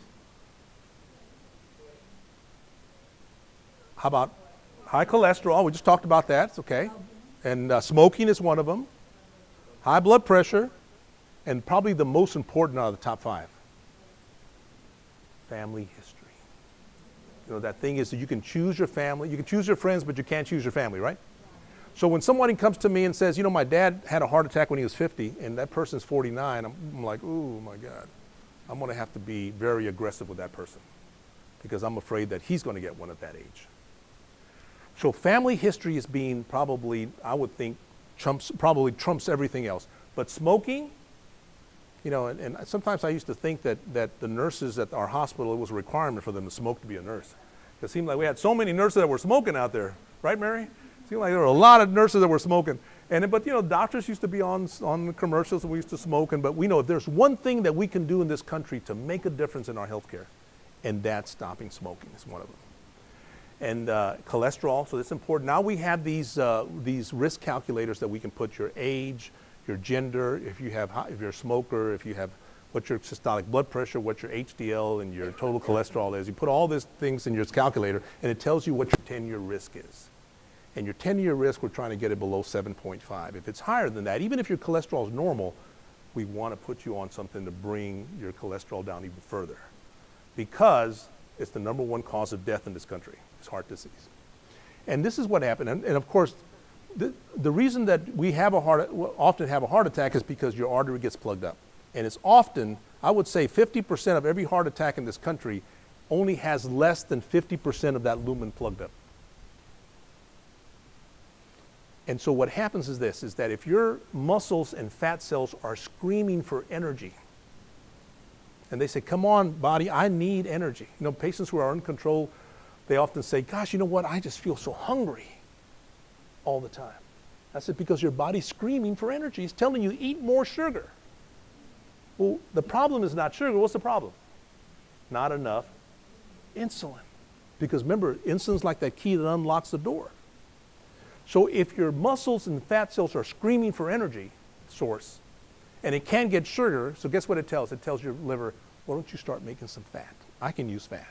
How about high cholesterol? We just talked about that. It's okay. And smoking is one of them. High blood pressure. And probably the most important out of the top 5. Family history. You know, that thing is that you can choose your family. You can choose your friends, but you can't choose your family, right? So when somebody comes to me and says, you know, my dad had a heart attack when he was 50, and that person's 49, I'm like, oh my God. I'm going to have to be very aggressive with that person, because I'm afraid that he's going to get one at that age. So family history is being probably, I would think, probably trumps everything else. But smoking, you know, and sometimes I used to think that the nurses at our hospital, it was a requirement for them to smoke to be a nurse. It seemed like we had so many nurses that were smoking out there. Right, Mary? It seemed like there were a lot of nurses that were smoking. But, you know, doctors used to be on the commercials, and we used to smoke. But we know if there's one thing that we can do in this country to make a difference in our health care, and that's stopping smoking is one of them. And cholesterol, so that's important. Now we have these risk calculators that we can put your age, your gender, if you're a smoker, if you have what your systolic blood pressure, what your HDL and your total cholesterol is. You put all these things in your calculator, and it tells you what your 10-year risk is. And your 10-year risk, we're trying to get it below 7.5. If it's higher than that, even if your cholesterol is normal, we want to put you on something to bring your cholesterol down even further, because it's the number one cause of death in this country. Is heart disease. And this is what happened. And of course, the reason that we often have a heart attack is because your artery gets plugged up. And it's often, I would say 50% of every heart attack in this country only has less than 50% of that lumen plugged up. And so what happens is this, is that if your muscles and fat cells are screaming for energy, and they say, come on, body, I need energy. You know, patients who are uncontrolled, they often say, gosh, you know what, I just feel so hungry all the time. I said, because your body's screaming for energy. It's telling you, eat more sugar. Well, the problem is not sugar. What's the problem? Not enough insulin. Because remember, insulin's like that key that unlocks the door. So if your muscles and fat cells are screaming for energy source, and it can't get sugar, so guess what it tells? It tells your liver, why don't you start making some fat? I can use fat.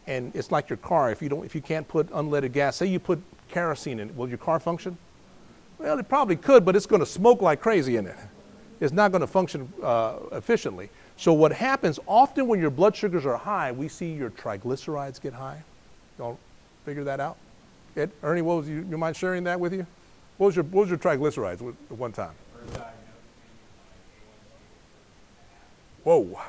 And it's like your car. If you can't put unleaded gas, say you put kerosene in it, will your car function? Well, it probably could, but it's going to smoke like crazy in it. It's not going to function efficiently. So what happens often when your blood sugars are high, we see your triglycerides get high. Y'all figure that out? Ernie, you mind sharing that with you? What was your triglycerides at one time? Whoa.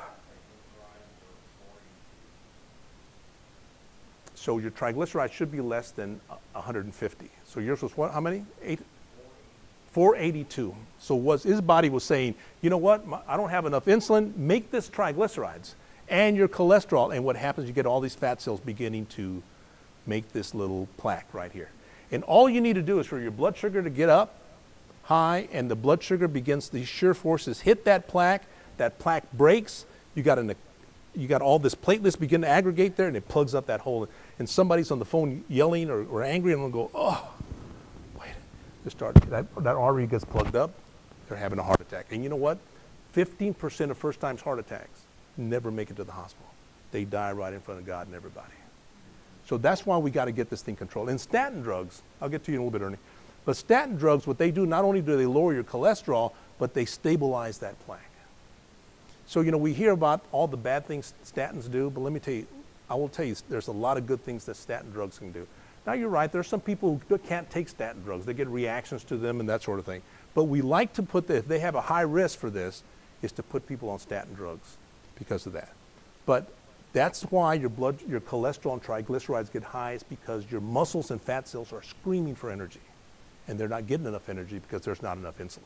So your triglycerides should be less than 150. So yours was what? How many? 482. So his body was saying, you know what? I don't have enough insulin. Make this triglycerides and your cholesterol. And what happens? You get all these fat cells beginning to make this little plaque right here. And all you need to do is for your blood sugar to get up high, and the blood sugar begins, these shear forces hit that plaque breaks. You got all this platelets begin to aggregate there, and it plugs up that hole. And somebody's on the phone yelling or angry, and they'll go, oh, wait. That artery gets plugged up, they're having a heart attack. And you know what? 15% of first-time heart attacks never make it to the hospital. They die right in front of God and everybody. So that's why we got to get this thing controlled. And statin drugs, I'll get to you in a little bit, Ernie. But statin drugs, what they do, not only do they lower your cholesterol, but they stabilize that plaque. So, you know, we hear about all the bad things statins do, but let me tell you, I will tell you, there's a lot of good things that statin drugs can do. Now, you're right, there's some people who can't take statin drugs. They get reactions to them and that sort of thing. But we like to put, if they have a high risk for this, is to put people on statin drugs because of that. But that's why your cholesterol and triglycerides get high, is because your muscles and fat cells are screaming for energy. And they're not getting enough energy because there's not enough insulin.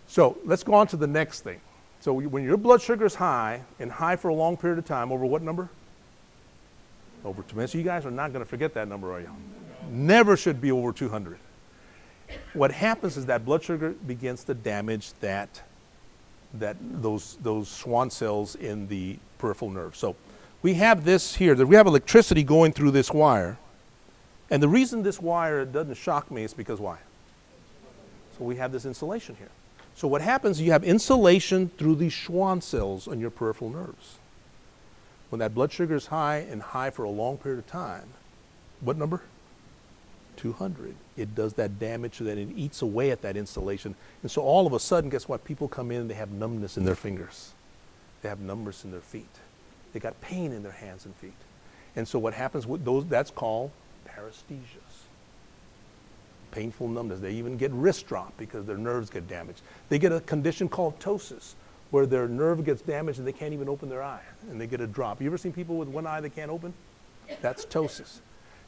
So let's go on to the next thing. So when your blood sugar is high, and high for a long period of time, over what number? Over 200. So you guys are not going to forget that number, are you? Never should be over 200. What happens is that blood sugar begins to damage those Schwann cells in the peripheral nerve. So we have this here, that we have electricity going through this wire. And the reason this wire doesn't shock me is because why? So we have this insulation here. So what happens, you have insulation through these Schwann cells on your peripheral nerves. When that blood sugar is high and high for a long period of time, what number? 200. It does that damage so that it eats away at that insulation. And so all of a sudden, guess what? People come in and they have numbness in their fingers. They have numbness in their feet. They got pain in their hands and feet. And so what happens with those, that's called paresthesias. Painful numbness. They even get wrist drop because their nerves get damaged. They get a condition called ptosis, where their nerve gets damaged and they can't even open their eye, and they get a drop. You ever seen people with one eye they can't open? That's ptosis.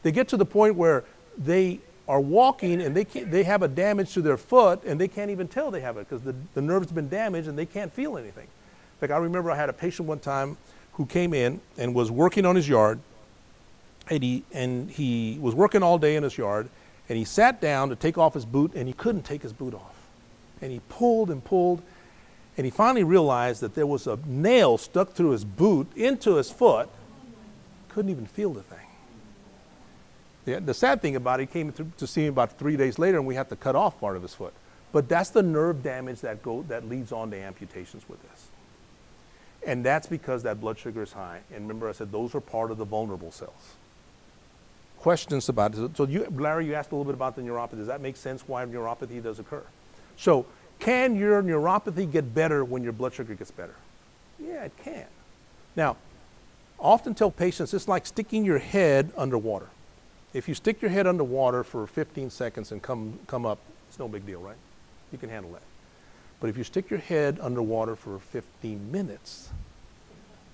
They get to the point where they are walking and they have a damage to their foot and they can't even tell they have it because the nerve's been damaged and they can't feel anything. In fact, I remember I had a patient one time who came in and was working on his yard, and he was working all day in his yard, and he sat down to take off his boot and he couldn't take his boot off. And he pulled and pulled, and he finally realized that there was a nail stuck through his boot into his foot. Couldn't even feel the thing. The sad thing about it, he came to see him about 3 days later and we had to cut off part of his foot. But that's the nerve damage that leads on to amputations with this. And that's because that blood sugar is high. And remember I said those are part of the vulnerable cells. Questions about it. So Larry, you asked a little bit about the neuropathy. Does that make sense why neuropathy does occur? So can your neuropathy get better when your blood sugar gets better? Yeah, it can. Now, I often tell patients it's like sticking your head underwater. If you stick your head underwater for 15 seconds and come up, it's no big deal, right? You can handle that. But if you stick your head underwater for 15 minutes,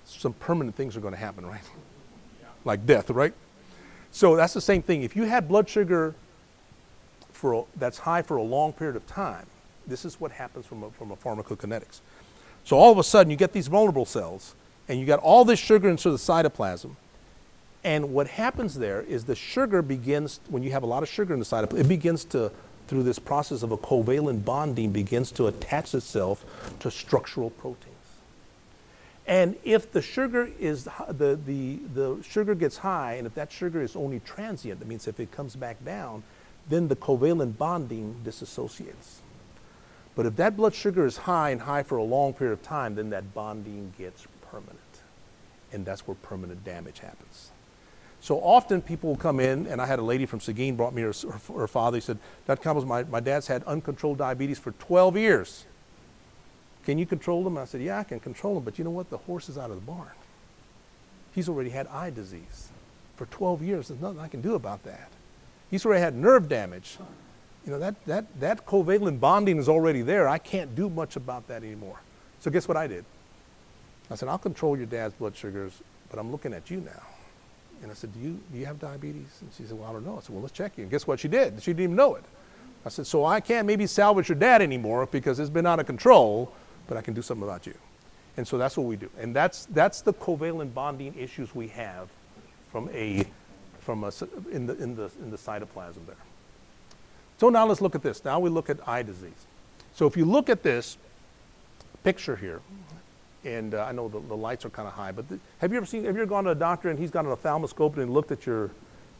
some permanent things are going to happen, right? Like death, right? So that's the same thing. If you had blood sugar that's high for a long period of time, this is what happens from a pharmacokinetics. So all of a sudden you get these vulnerable cells and you got all this sugar into the cytoplasm. And what happens there is the sugar begins, when you have a lot of sugar in the cytoplasm, it begins to, through this process of a covalent bonding, begins to attach itself to structural proteins. And if the sugar is, the sugar gets high, and if that sugar is only transient, that means if it comes back down, then the covalent bonding disassociates. But if that blood sugar is high and high for a long period of time, then that bonding gets permanent. And that's where permanent damage happens. So often people will come in, and I had a lady from Seguin brought me her father. He said, Dr. Campos, my dad's had uncontrolled diabetes for 12 years. Can you control them? I said, yeah, I can control them, but you know what? The horse is out of the barn. He's already had eye disease for 12 years. There's nothing I can do about that. He's already had nerve damage. You know, that covalent bonding is already there. I can't do much about that anymore. So guess what I did? I said, I'll control your dad's blood sugars, but I'm looking at you now. And I said, do you have diabetes? And she said, well, I don't know. I said, well, let's check you. And guess what she did? She didn't even know it. I said, so I can't maybe salvage your dad anymore because it's been out of control, but I can do something about you. And so that's what we do. And that's the covalent bonding issues we have in the cytoplasm there. So now let's look at this. Now we look at eye disease. So if you look at this picture here, and I know the lights are kind of high, but have you ever gone to a doctor and he's got an ophthalmoscope and looked at through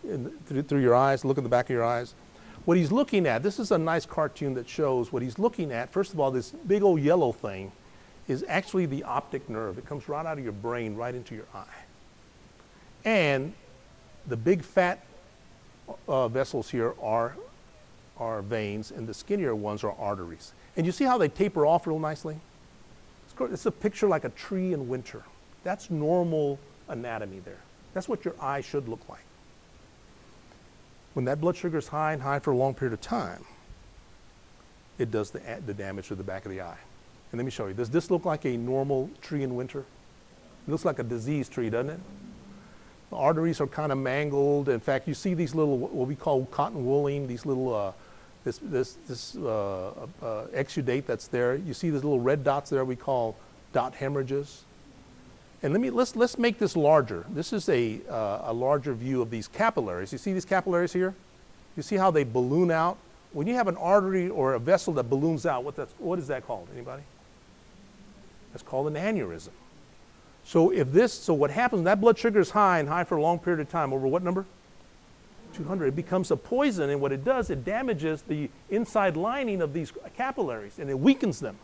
your eyes, look at the back of your eyes? What he's looking at, this is a nice cartoon that shows what he's looking at. First of all, this big old yellow thing is actually the optic nerve. It comes right out of your brain, right into your eye. And the big fat vessels here are are veins, and the skinnier ones are arteries. And you see how they taper off real nicely? It's a picture like a tree in winter. That's normal anatomy there. That's what your eye should look like. When that blood sugar is high and high for a long period of time, it does the damage to the back of the eye. And let me show you. Does this look like a normal tree in winter? It looks like a diseased tree, doesn't it? The arteries are kind of mangled. In fact, you see these little, what we call cotton wooling, these little, exudate that's there. You see these little red dots there we call dot hemorrhages. And let's make this larger. This is a larger view of these capillaries. You see these capillaries here? You see how they balloon out? When you have an artery or a vessel that balloons out, what is that called? Anybody? That's called an aneurysm. So what happens when that blood sugar is high and high for a long period of time, over what number? 200. It becomes a poison, and what it does, it damages the inside lining of these capillaries, and it weakens them.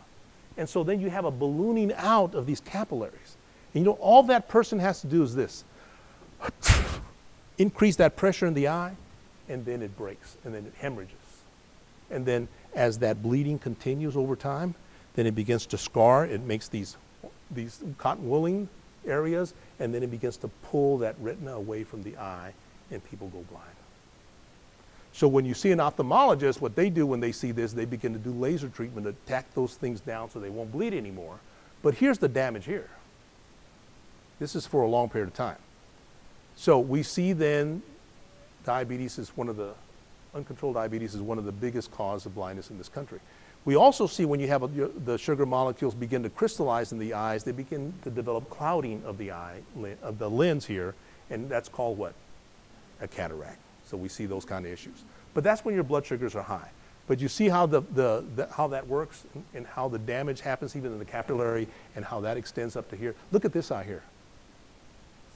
And so then you have a ballooning out of these capillaries. And you know, all that person has to do is this. Increase that pressure in the eye, and then it breaks, and then it hemorrhages. And then as that bleeding continues over time, then it begins to scar. It makes these cotton wooling areas, and then it begins to pull that retina away from the eye, and people go blind. So when you see an ophthalmologist, what they do when they see this, they begin to do laser treatment to attack those things down so they won't bleed anymore. But here's the damage here. This is for a long period of time. So we see then diabetes is uncontrolled diabetes is one of the biggest causes of blindness in this country. We also see when you have the sugar molecules begin to crystallize in the eyes, they begin to develop clouding of the eye, of the lens here, and that's called what? A cataract. So we see those kind of issues. But that's when your blood sugars are high. But you see how how that works and how the damage happens even in the capillary and how that extends up to here. Look at this eye here.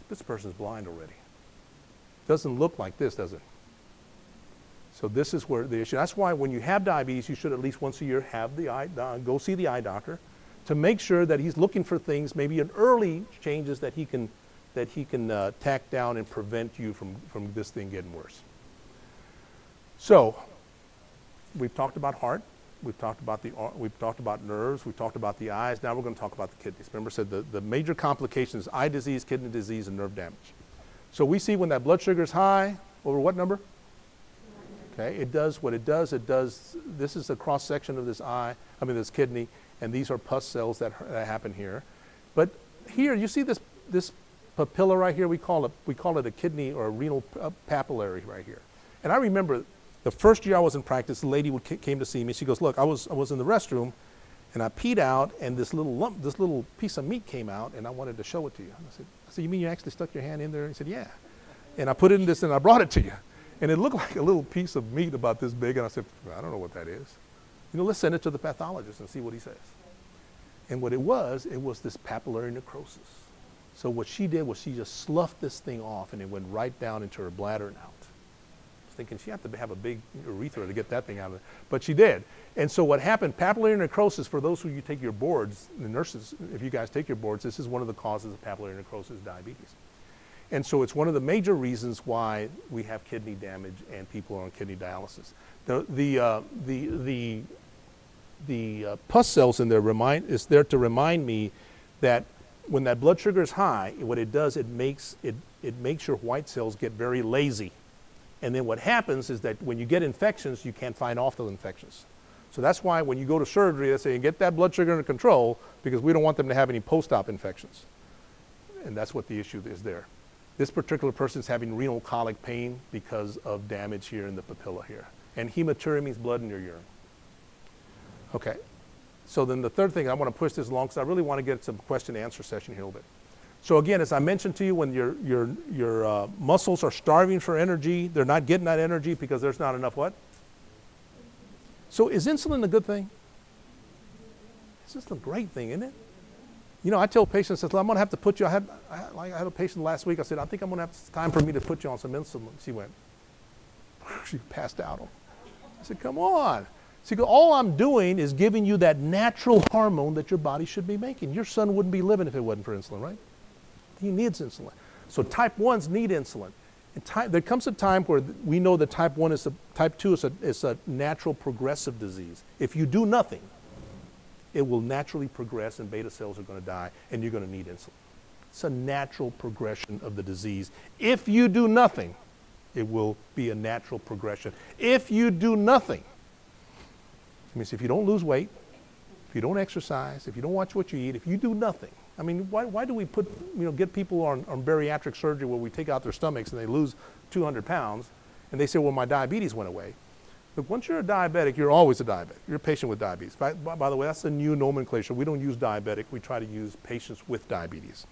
This person's blind already. Doesn't look like this, does it? So this is where the issue. That's why when you have diabetes, you should at least once a year have go see the eye doctor to make sure that he's looking for things, maybe in early changes that he can tack down and prevent you from this thing getting worse. So we've talked about heart, we've talked about nerves, we've talked about the eyes. Now we're going to talk about the kidneys. Remember, I said the major complications: eye disease, kidney disease, and nerve damage. So we see when that blood sugar is high, over what number? Okay, it does what it does. This is a cross section of this kidney, and these are pus cells that happen here. But here, you see this papilla right here. We call it a kidney or a renal papillary right here. And I remember the first year I was in practice, the lady came to see me. She goes, "Look, I was in the restroom, and I peed out, and this little piece of meat came out, and I wanted to show it to you." And I said, "You mean you actually stuck your hand in there?" And he said, "Yeah." And I put it in this, and I brought it to you. And it looked like a little piece of meat about this big. And I said, "I don't know what that is. You know, let's send it to the pathologist and see what he says." And what it was this papillary necrosis. So what she did was she just sloughed this thing off, and it went right down into her bladder and out. I was thinking she had to have a big urethra to get that thing out of it. But she did. And so what happened, papillary necrosis, for those who you take your boards, the nurses, if you guys take your boards, this is one of the causes of papillary necrosis, diabetes. And so it's one of the major reasons why we have kidney damage and people are on kidney dialysis. The pus cells in there is there to remind me that when that blood sugar is high, what it does, it makes your white cells get very lazy. And then what happens is that when you get infections, you can't fight off those infections. So that's why when you go to surgery, they say, get that blood sugar under control, because we don't want them to have any post-op infections. And that's what the issue is there. This particular person is having renal colic pain because of damage here in the papilla here. And hematuria means blood in your urine. Okay. So then the third thing, I want to push this along because I really want to get some question and answer session here a little bit. So again, as I mentioned to you, when your muscles are starving for energy, they're not getting that energy because there's not enough what? So is insulin a good thing? It's just a great thing, isn't it? You know, I tell patients, I said, I'm going to have to put you, I had a patient last week, I said, I think I'm going to have, it's time for me to put you on some insulin. She went, she passed out. I said, come on. She goes, all I'm doing is giving you that natural hormone that your body should be making. Your son wouldn't be living if it wasn't for insulin, right? He needs insulin. So type 1s need insulin. There comes a time where we know that type 2 is a natural progressive disease. If you do nothing, it will naturally progress and beta cells are going to die and you're going to need insulin. It's a natural progression of the disease. If you do nothing, it will be a natural progression. If you do nothing, it means if you don't lose weight, if you don't exercise, if you don't watch what you eat, if you do nothing. I mean, why do we get people on bariatric surgery where we take out their stomachs and they lose 200 pounds and they say, well, my diabetes went away. Look, once you're a diabetic, you're always a diabetic. You're a patient with diabetes. By the way, that's a new nomenclature. We don't use diabetic. We try to use patients with diabetes.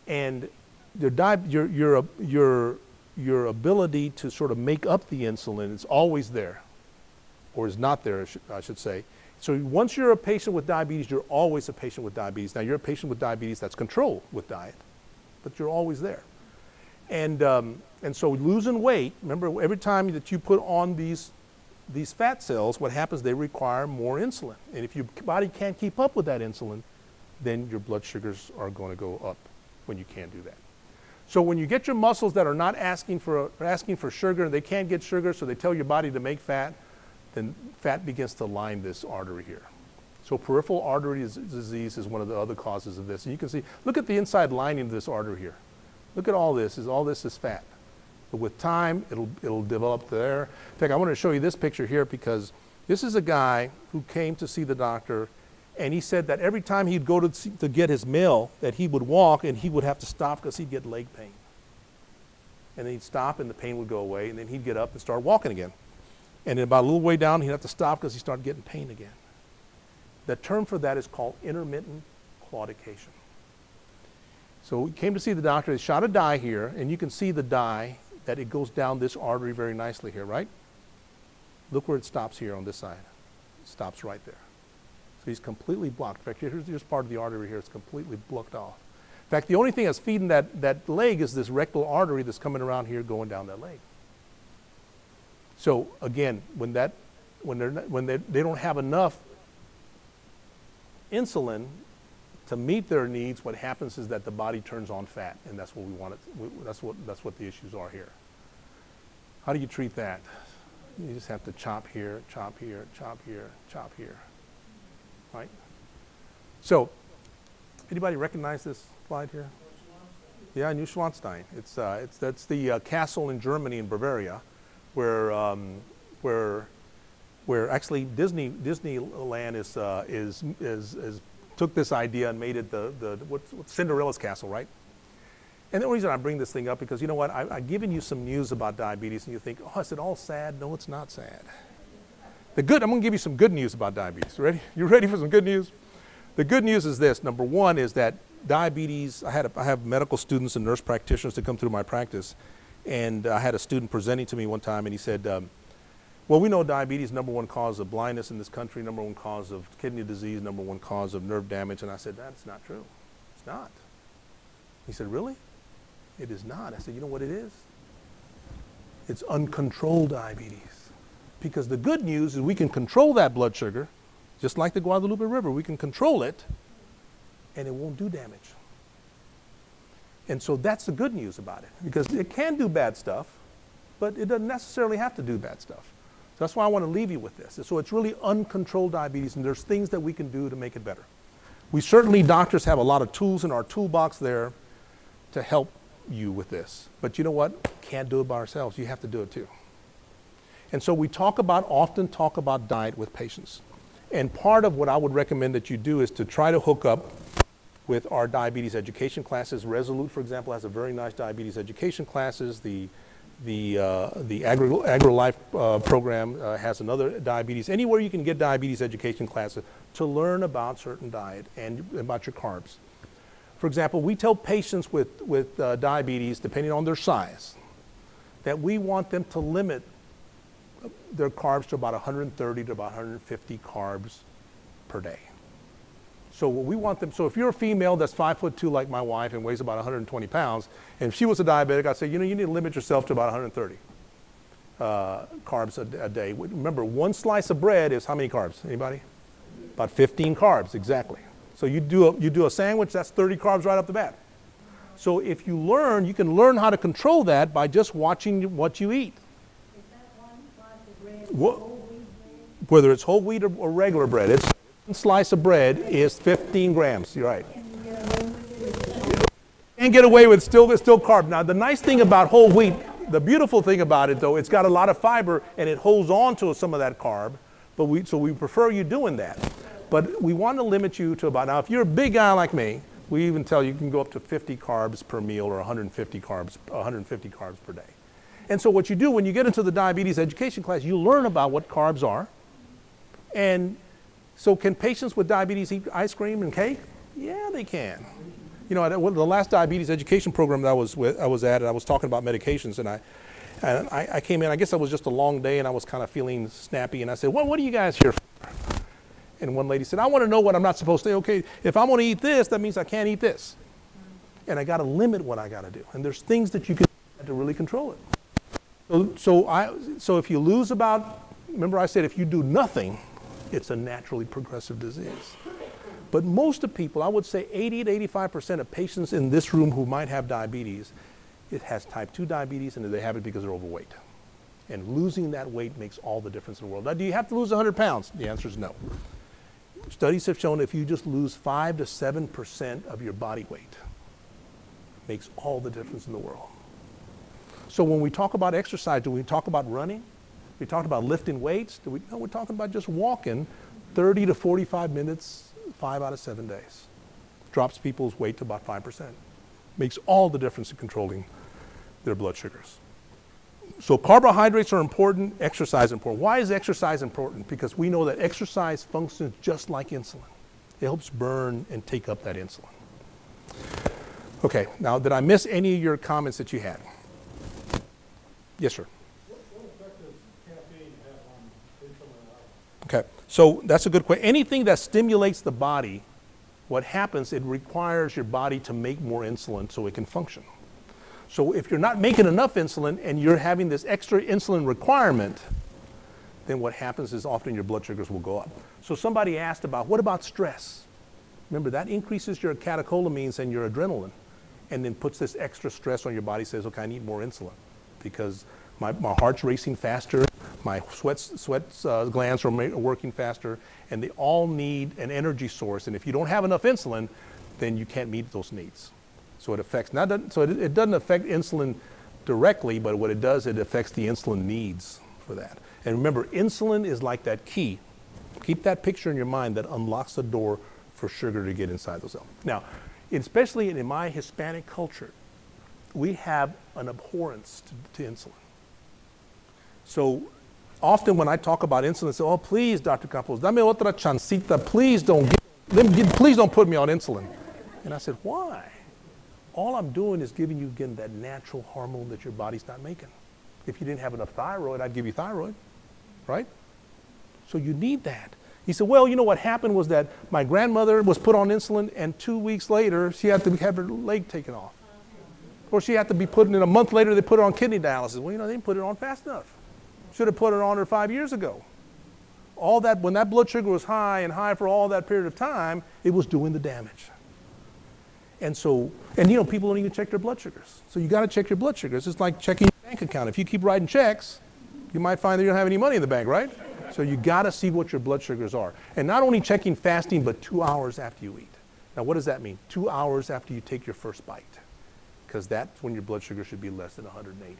And your ability to sort of make up the insulin is always there, or is not there, I should say. So once you're a patient with diabetes, you're always a patient with diabetes. Now, you're a patient with diabetes that's controlled with diet, but you're always there. And so losing weight, remember, every time that you put on these fat cells, what happens, they require more insulin. And if your body can't keep up with that insulin, then your blood sugars are going to go up when you can't do that. So when you get your muscles that are not asking for sugar, and they can't get sugar, so they tell your body to make fat, then fat begins to line this artery here. So peripheral artery disease is one of the other causes of this. And you can see, look at the inside lining of this artery here. Look at all this is fat. But with time, it'll develop there. In fact, I want to show you this picture here because this is a guy who came to see the doctor, and he said that every time he'd go to get his mail, that he would walk and he would have to stop because he'd get leg pain. And then he'd stop and the pain would go away, and then he'd get up and start walking again. And then about a little way down, he'd have to stop because he started getting pain again. The term for that is called intermittent claudication. So we came to see the doctor. They shot a dye here, and you can see the dye that it goes down this artery very nicely here, right? Look where it stops here on this side. It stops right there. So he's completely blocked. In fact, here's part of the artery here. It's completely blocked off. In fact, the only thing that's feeding that leg is this rectal artery that's coming around here going down that leg. So again, when they don't have enough insulin to meet their needs, what happens is that the body turns on fat, and that's what we want. That's what the issues are here. How do you treat that? You just have to chop here, chop here, chop here, chop here, right? So, anybody recognize this slide here? Yeah, Neuschwanstein. That's the castle in Germany, in Bavaria, where actually Disneyland is took this idea and made it what's Cinderella's castle, right? And the reason I bring this thing up because you know what, I've given you some news about diabetes, and you think, oh, is it all sad? No, it's not sad. I'm going to give you some good news about diabetes. Ready? You ready for some good news? The good news is this. Number one is that diabetes. I have medical students and nurse practitioners that come through my practice. And I had a student presenting to me one time, and he said, well, we know diabetes is #1 cause of blindness in this country, #1 cause of kidney disease, #1 cause of nerve damage. And I said, that's not true. It's not. He said, really? It is not. I said, you know what it is? It's uncontrolled diabetes. Because the good news is we can control that blood sugar, just like the Guadalupe River. We can control it, and it won't do damage. And so that's the good news about it, because it can do bad stuff, but it doesn't necessarily have to do bad stuff. So that's why I want to leave you with this. So it's really uncontrolled diabetes, and there's things that we can do to make it better. We certainly, doctors, have a lot of tools in our toolbox there to help you with this. But you know what? Can't do it by ourselves. You have to do it too. And so we often talk about diet with patients. And part of what I would recommend that you do is to try to hook up with our diabetes education classes. Resolute, for example, has a very nice diabetes education classes. The AgriLife program has another diabetes. Anywhere you can get diabetes education classes to learn about certain diet and about your carbs. For example, we tell patients with diabetes, depending on their size, that we want them to limit their carbs to about 130 to about 150 carbs per day. So what we want them, so if you're a female that's 5'2" like my wife and weighs about 120 pounds, and if she was a diabetic, I'd say, you know, you need to limit yourself to about 130 carbs a day. Remember, one slice of bread is how many carbs? Anybody? About 15 carbs, exactly. So you do a sandwich, that's 30 carbs right off the bat. So if you learn, you can learn how to control that by just watching what you eat. Is that one slice of bread, What- whole wheat bread? Whether it's whole wheat or regular bread, it's one slice of bread is 15 grams. You're right. Can you get away with it? Can't get away with it's still carb. Now the nice thing about whole wheat, the beautiful thing about it though, it's got a lot of fiber and it holds on to some of that carb. But so we prefer you doing that. But we want to limit you to about, now if you're a big guy like me, we even tell you can go up to 50 carbs per meal or 150 carbs per day. And so what you do when you get into the diabetes education class, you learn about what carbs are. And so can patients with diabetes eat ice cream and cake? Yeah, they can. You know, the last diabetes education program that I was at, I was talking about medications, and I came in, I guess it was just a long day, and I was kind of feeling snappy, and I said, well, what are you guys here for? And one lady said, I want to know what I'm not supposed to do. Okay, if I'm going to eat this, that means I can't eat this. And I got to limit what I got to do. And there's things that you can do to really control it. So if you lose about, remember I said if you do nothing, it's a naturally progressive disease. But most of people, I would say 80 to 85% of patients in this room who might have diabetes, it has type 2 diabetes and they have it because they're overweight. And losing that weight makes all the difference in the world. Now, do you have to lose 100 pounds? The answer is no. Studies have shown if you just lose 5 to 7% of your body weight, makes all the difference in the world. So when we talk about exercise, do we talk about running? We talk about lifting weights? No, we're talking about just walking 30 to 45 minutes, 5 out of 7 days. Drops people's weight to about 5%. Makes all the difference in controlling their blood sugars. So carbohydrates are important, exercise is important. Why is exercise important? Because we know that exercise functions just like insulin. It helps burn and take up that insulin. Okay, now did I miss any of your comments that you had? Yes, sir. What effect does caffeine have on insulin level? Okay, so that's a good question. Anything that stimulates the body, what happens, it requires your body to make more insulin so it can function. So if you're not making enough insulin and you're having this extra insulin requirement, then what happens is often your blood sugars will go up. So somebody asked about, what about stress? Remember, that increases your catecholamines and your adrenaline, and then puts this extra stress on your body, says, okay, I need more insulin because my heart's racing faster, my sweat glands are working faster, and they all need an energy source. And if you don't have enough insulin, then you can't meet those needs. So it affects, it doesn't affect insulin directly, but what it does, it affects the insulin needs for that. And remember, insulin is like that key. Keep that picture in your mind that unlocks the door for sugar to get inside those cells. Now, especially in my Hispanic culture, we have an abhorrence to insulin. So often when I talk about insulin, I say, oh, please, Dr. Campos, dame otra chancita, please don't put me on insulin. And I said, why? All I'm doing is giving you, again, that natural hormone that your body's not making. If you didn't have enough thyroid, I'd give you thyroid, right? So you need that. He said, well, you know what happened was that my grandmother was put on insulin, and 2 weeks later, she had to have her leg taken off. Or she had to be put in, a month later, they put her on kidney dialysis. Well, you know, they didn't put it on fast enough. Should have put it on her 5 years ago. All that, when that blood sugar was high and high for all that period of time, it was doing the damage. And so, and you know, people don't even check their blood sugars. So you got to check your blood sugars. It's like checking your bank account. If you keep writing checks, you might find that you don't have any money in the bank, right? So you got to see what your blood sugars are. And not only checking fasting, but 2 hours after you eat. Now, what does that mean? 2 hours after you take your first bite. Because that's when your blood sugar should be less than 180.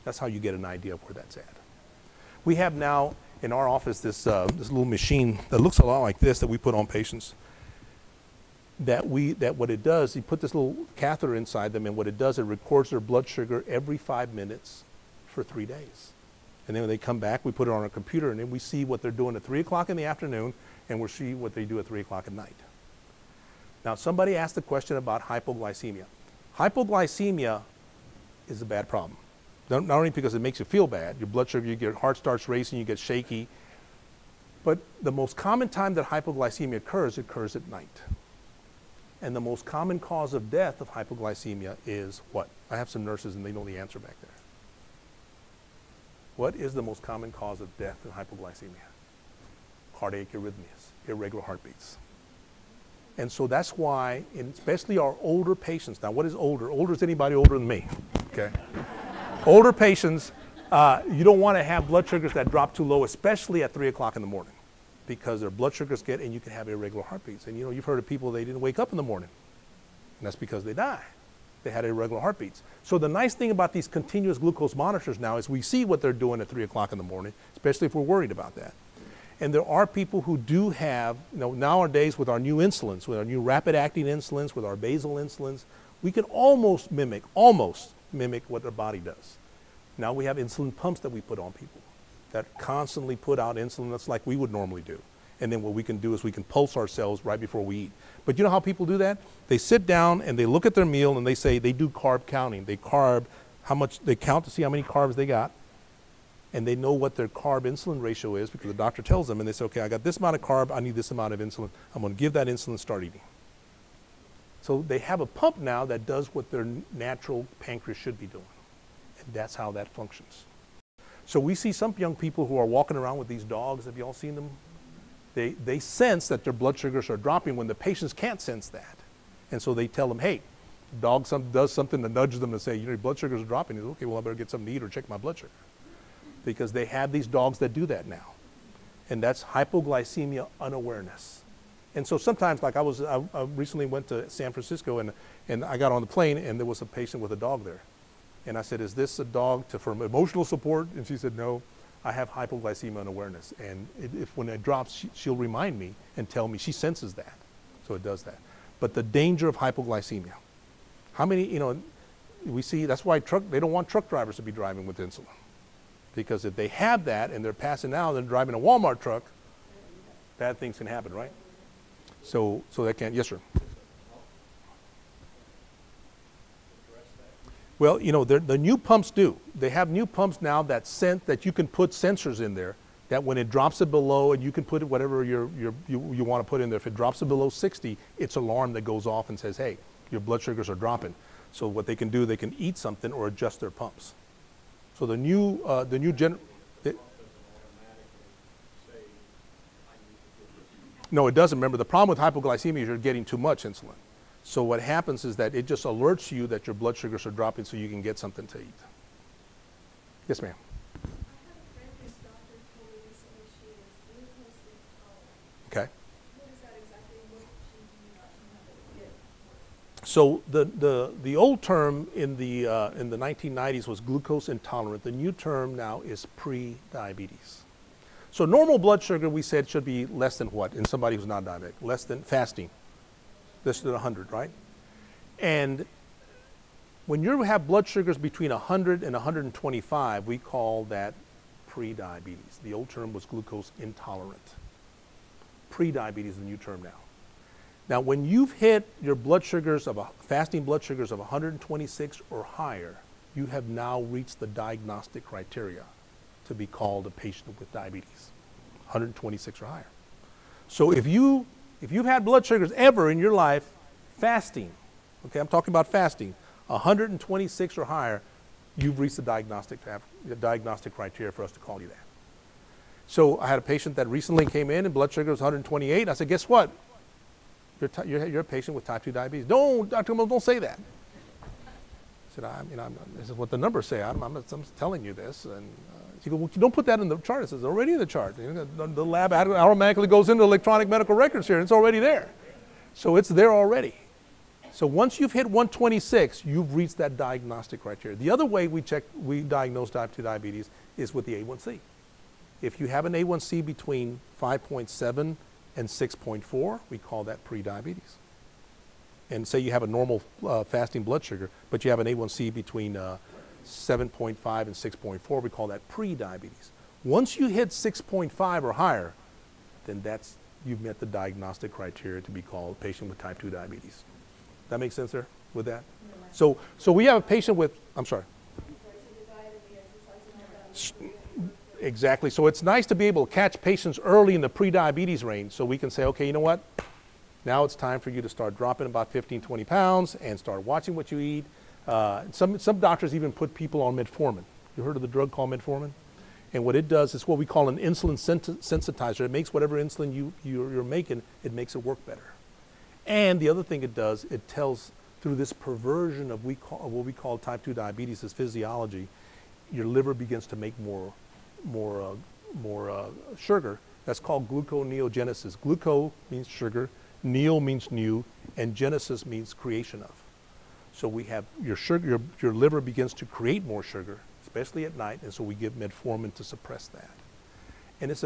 That's how you get an idea of where that's at. We have now in our office this little machine that looks a lot like this that we put on patients. That what it does, you put this little catheter inside them, and what it does, it records their blood sugar every 5 minutes for 3 days. And then when they come back, we put it on a computer, and then we see what they're doing at 3 o'clock in the afternoon, and we'll see what they do at 3 o'clock at night. Now, somebody asked a question about hypoglycemia. Hypoglycemia is a bad problem. Not only because it makes you feel bad, your blood sugar, your heart starts racing, you get shaky, but the most common time that hypoglycemia occurs at night. And the most common cause of death of hypoglycemia is what? I have some nurses and they know the answer back there. What is the most common cause of death in hypoglycemia? Heartache arrhythmias, irregular heartbeats. And so that's why, and especially our older patients. Now, what is older? Older is anybody older than me, okay? Older patients, you don't want to have blood sugars that drop too low, especially at 3 o'clock in the morning, because their blood sugars get, and you can have irregular heartbeats. And you know, you've heard of people, they didn't wake up in the morning, and that's because they die. They had irregular heartbeats. So the nice thing about these continuous glucose monitors now is we see what they're doing at 3 o'clock in the morning, especially if we're worried about that. And there are people who do have, you know, nowadays with our new insulins, with our new rapid-acting insulins, with our basal insulins, we can almost mimic what their body does. Now we have insulin pumps that we put on people that constantly put out insulin that's like we would normally do. And then what we can do is we can pulse ourselves right before we eat. But you know how people do that? They sit down and they look at their meal and they say they do carb counting. They carb how much, they count to see how many carbs they got. And they know what their carb insulin ratio is because the doctor tells them, and they say, okay, I got this amount of carb, I need this amount of insulin. I'm going to give that insulin and start eating. So they have a pump now that does what their natural pancreas should be doing. And that's how that functions. So we see some young people who are walking around with these dogs. Have you all seen them? They sense that their blood sugars are dropping when the patients can't sense that. And so they tell them, hey, dog does something to nudge them and say, you know, your blood sugars are dropping. He says, okay, well, I better get something to eat or check my blood sugar. Because they have these dogs that do that now. And that's hypoglycemia unawareness. And so sometimes, like I recently went to San Francisco and I got on the plane and there was a patient with a dog there. And I said, is this a dog for emotional support? And she said, no, I have hypoglycemia unawareness. And if when it drops, she'll remind me and tell me, she senses that. So it does that. But the danger of hypoglycemia. How many, you know, we see, that's why they don't want truck drivers to be driving with insulin. Because if they have that and they're passing out and driving a Walmart truck, bad things can happen, right? So that can't, yes, sir. Well, you know, the new pumps do. They have new pumps now that you can put sensors in there that when it drops it below, and you can put it whatever you want to put in there. If it drops it below 60, it's an alarm that goes off and says, hey, your blood sugars are dropping. So what they can do, they can eat something or adjust their pumps. So the new no, it doesn't. Remember, the problem with hypoglycemia is you're getting too much insulin. So what happens is that it just alerts you that your blood sugars are dropping so you can get something to eat. Yes, ma'am. I have a friend whose doctor told me recently she is glucose intolerant. Okay. What is that exactly? What should you not have it get? So the old term in the 1990s was glucose intolerant. The new term now is pre-diabetes. So normal blood sugar, we said, should be less than what in somebody who's not diabetic? Less than fasting. Less than 100, right? And when you have blood sugars between 100 and 125, we call that pre-diabetes. The old term was glucose intolerant. Pre-diabetes is the new term now. Now, when you've hit your blood sugars fasting blood sugars of 126 or higher, you have now reached the diagnostic criteria to be called a patient with diabetes, 126 or higher. So if you've had blood sugars ever in your life fasting, okay, I'm talking about fasting, 126 or higher, you've reached the diagnostic criteria for us to call you that. So I had a patient that recently came in and blood sugar was 128. I said, guess what? You're a patient with type 2 diabetes. No, Dr. Mo, don't say that. I said, this is what the numbers say. I'm telling you this. And she goes, well, don't put that in the chart. It says, already in the chart. The lab automatically goes into electronic medical records here, and it's already there. So it's there already. So once you've hit 126, you've reached that diagnostic criteria. The other way we diagnose type 2 diabetes is with the A1C. If you have an A1C between 5.7 and 6.4, we call that pre-diabetes. And say you have a normal fasting blood sugar, but you have an A1C between 7.5 and 6.4, we call that pre-diabetes. Once you hit 6.5 or higher, then you've met the diagnostic criteria to be called a patient with type 2 diabetes. That makes sense there with that? So we have a patient with, I'm sorry. Exactly. So it's nice to be able to catch patients early in the pre-diabetes range so we can say, okay, you know what? Now it's time for you to start dropping about 15, 20 pounds and start watching what you eat. Some doctors even put people on metformin. You heard of the drug called metformin? And what it does is what we call an insulin sensitizer. It makes whatever insulin you're making, it makes it work better. And the other thing it does, it tells through this perversion of what we call type 2 diabetes as physiology, your liver begins to make more sugar. That's called gluconeogenesis. Gluco means sugar, neo means new, and genesis means creation of. So we have your sugar, your liver begins to create more sugar, especially at night, and so we give metformin to suppress that. And it's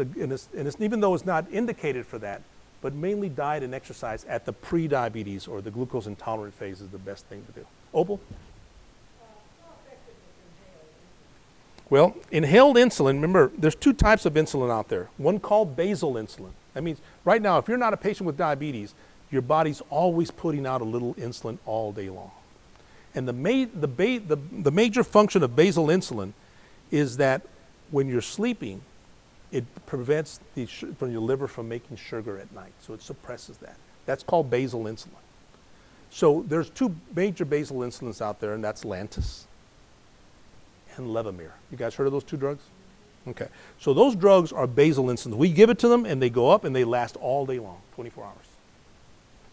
even though it's not indicated for that, but mainly diet and exercise at the pre-diabetes or the glucose intolerant phase is the best thing to do. Opal? Well, inhaled insulin, remember, there's two types of insulin out there. One called basal insulin. That means right now, if you're not a patient with diabetes, your body's always putting out a little insulin all day long. And the major function of basal insulin is that when you're sleeping, it prevents from your liver from making sugar at night. So it suppresses that. That's called basal insulin. So there's two major basal insulins out there, and that's Lantus and Levemir. You guys heard of those two drugs? Okay. So those drugs are basal insulin. We give it to them, and they go up, and they last all day long, 24 hours.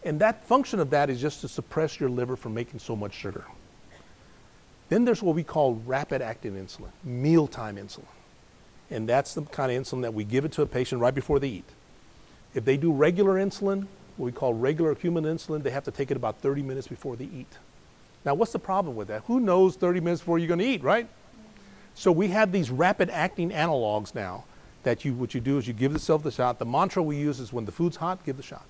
And that function of that is just to suppress your liver from making so much sugar. Then there's what we call rapid-acting insulin, mealtime insulin. And that's the kind of insulin that we give it to a patient right before they eat. If they do regular insulin, what we call regular human insulin, they have to take it about 30 minutes before they eat. Now, what's the problem with that? Who knows 30 minutes before you're going to eat, right? So we have these rapid-acting analogs now that what you do is you give yourself the shot. The mantra we use is when the food's hot, give the shot.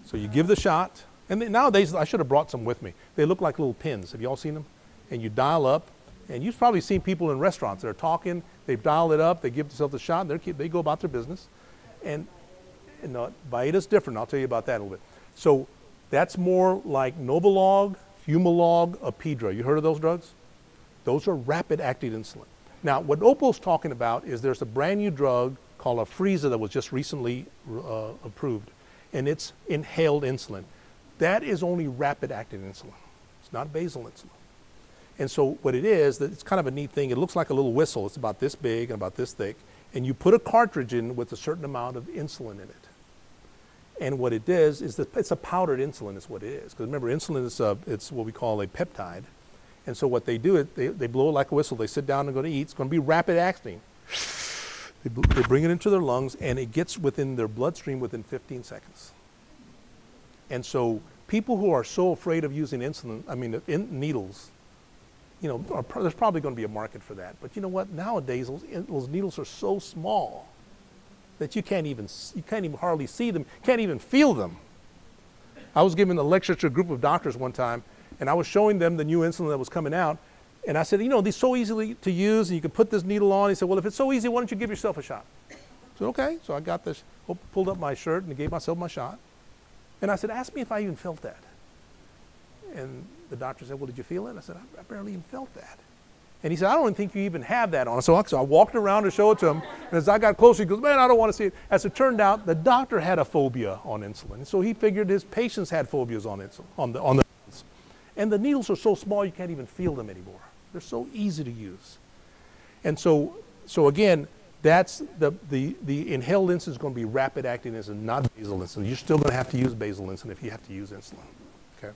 So you give the shot. And then nowadays, I should have brought some with me. They look like little pins. Have you all seen them? And you dial up. And you've probably seen people in restaurants. They're talking. They dial it up. They give themselves the shot. And they go about their business. And Vieta's different. I'll tell you about that in a little bit. So that's more like Novolog, Humalog, Apidra. You heard of those drugs? Those are rapid-acting insulin. Now, what Opal's talking about is there's a brand new drug called Afrezza that was just recently approved. And it's inhaled insulin. That is only rapid-acting insulin. It's not basal insulin. And so what it is, it's kind of a neat thing. It looks like a little whistle. It's about this big and about this thick. And you put a cartridge in with a certain amount of insulin in it. And what it does is that it's a powdered insulin is what it is. Because remember, insulin is it's what we call a peptide. And so what they do is they blow it like a whistle. They sit down and go to eat. It's going to be rapid acting. They bring it into their lungs, and it gets within their bloodstream within 15 seconds. And so people who are so afraid of using insulin, needles, there's probably going to be a market for that. But you know what? Nowadays, those needles are so small that you can't even hardly see them, can't even feel them. I was giving a lecture to a group of doctors one time, and I was showing them the new insulin that was coming out. And I said, these so easily to use, and you can put this needle on. He said, well, if it's so easy, why don't you give yourself a shot? I said, okay. So I got this, pulled up my shirt and gave myself my shot. And I said, ask me if I even felt that. And the doctor said, well, did you feel it? I said, I barely even felt that. And he said, I don't think you even have that on. So I walked around to show it to him. And as I got closer, he goes, man, I don't want to see it. As it turned out, the doctor had a phobia on insulin. So he figured his patients had phobias on insulin, on the needles. And the needles are so small, you can't even feel them anymore. They're so easy to use. And so again, that's the inhaled insulin is going to be rapid acting insulin, not basal insulin. You're still going to have to use basal insulin if you have to use insulin. Okay.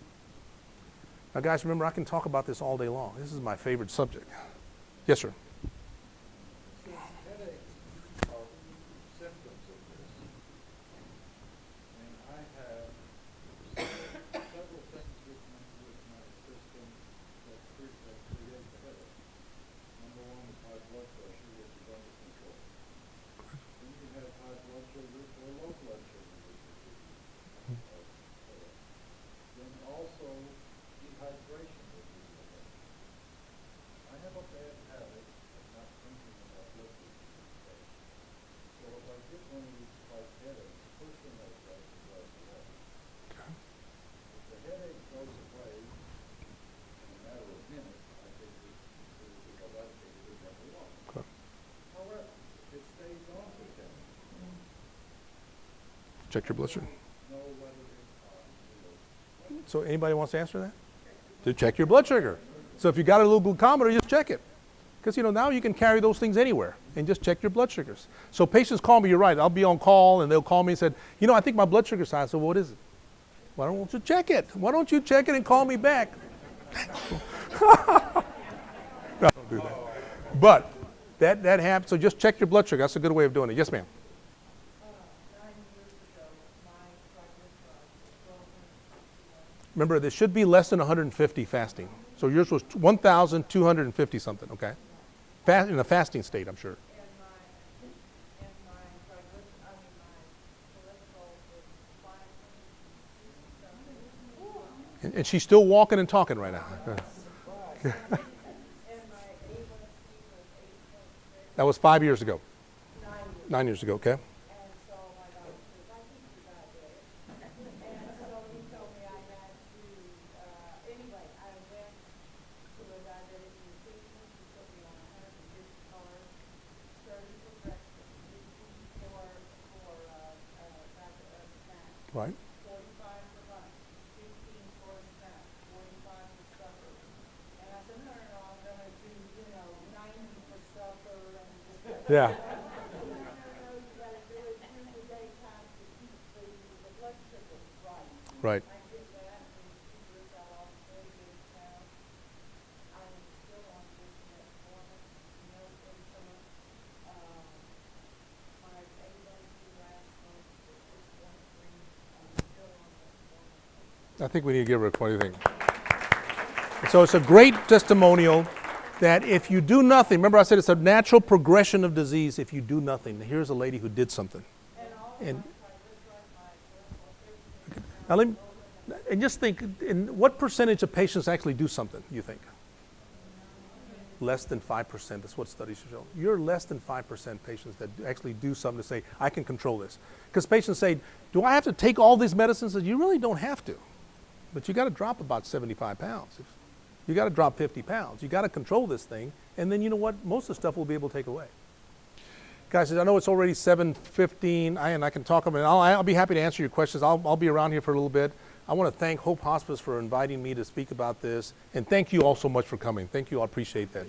Now, guys, remember, I can talk about this all day long. This is my favorite subject. Yes, sir. Headaches are symptoms of this. And I have several things with my system that create the headache. Number one is high blood pressure, which is under control. Then you have high blood sugar or low blood sugar, which is then also dehydration, which is a headache. I have a bad habit of not thinking about liquids these days. So if I get one of these like headaches, first thing I try is a glass of water. If the headache goes away in a matter of minutes, I think because I think it would never walk. Okay. However, if it stays on for 10 minutes, Check your blood sugar. know whether it's So anybody wants to answer that? To check your blood sugar. So if you got a little glucometer, just check it. Because now you can carry those things anywhere and just check your blood sugars. So patients call me, you're right, I'll be on call and they'll call me and said, I think my blood sugar's high. So what is it? Why don't you check it? Why don't you check it and call me back? No, don't do that. But that happens, so just check your blood sugar. That's a good way of doing it. Yes, ma'am. 9 years ago, my triglycerides were over. Remember, this should be less than 150 fasting. So yours was 1,250 something, okay? In a fasting state, I'm sure. And my cholesterol was 500 And she's still walking and talking right now. and my A1C was 8.6. That was 5 years ago. 9 years. 9 years ago, okay? And so my doctor says, I think you're diabetic. And so he told me I had to, anyway, I went to a diabetic nutritionist. He put me on 150 carbs, 30 for breakfast, 15 for snacks, Right. 45 for lunch, 15 for a snack, 45 for supper. And I said, no, I'm gonna do, 90 for supper and just. Yeah. You gotta do it through the daytime to keep the blood sugar right. Right. I did that and the sugar got off very good now. I'm still on metformin, milk insulin. My A1C last month was 6.3. I'm still on metformin. I think we need to give her a what do you think? So it's a great testimonial that if you do nothing, remember I said it's a natural progression of disease if you do nothing. Here's a lady who did something. And now let me, and just think, in what percentage of patients actually do something, you think? Less than 5%, that's what studies show. You're less than 5% patients that actually do something to say, I can control this. Because patients say, do I have to take all these medicines? You really don't have to. But you got to drop about 75 pounds. You got to drop 50 pounds. You got to control this thing. And then you know what? Most of the stuff we'll be able to take away. Guys, I know it's already 7:15, and I can talk about it. I'll be happy to answer your questions. I'll be around here for a little bit. I want to thank Hope Hospice for inviting me to speak about this. And thank you all so much for coming. Thank you. I appreciate that.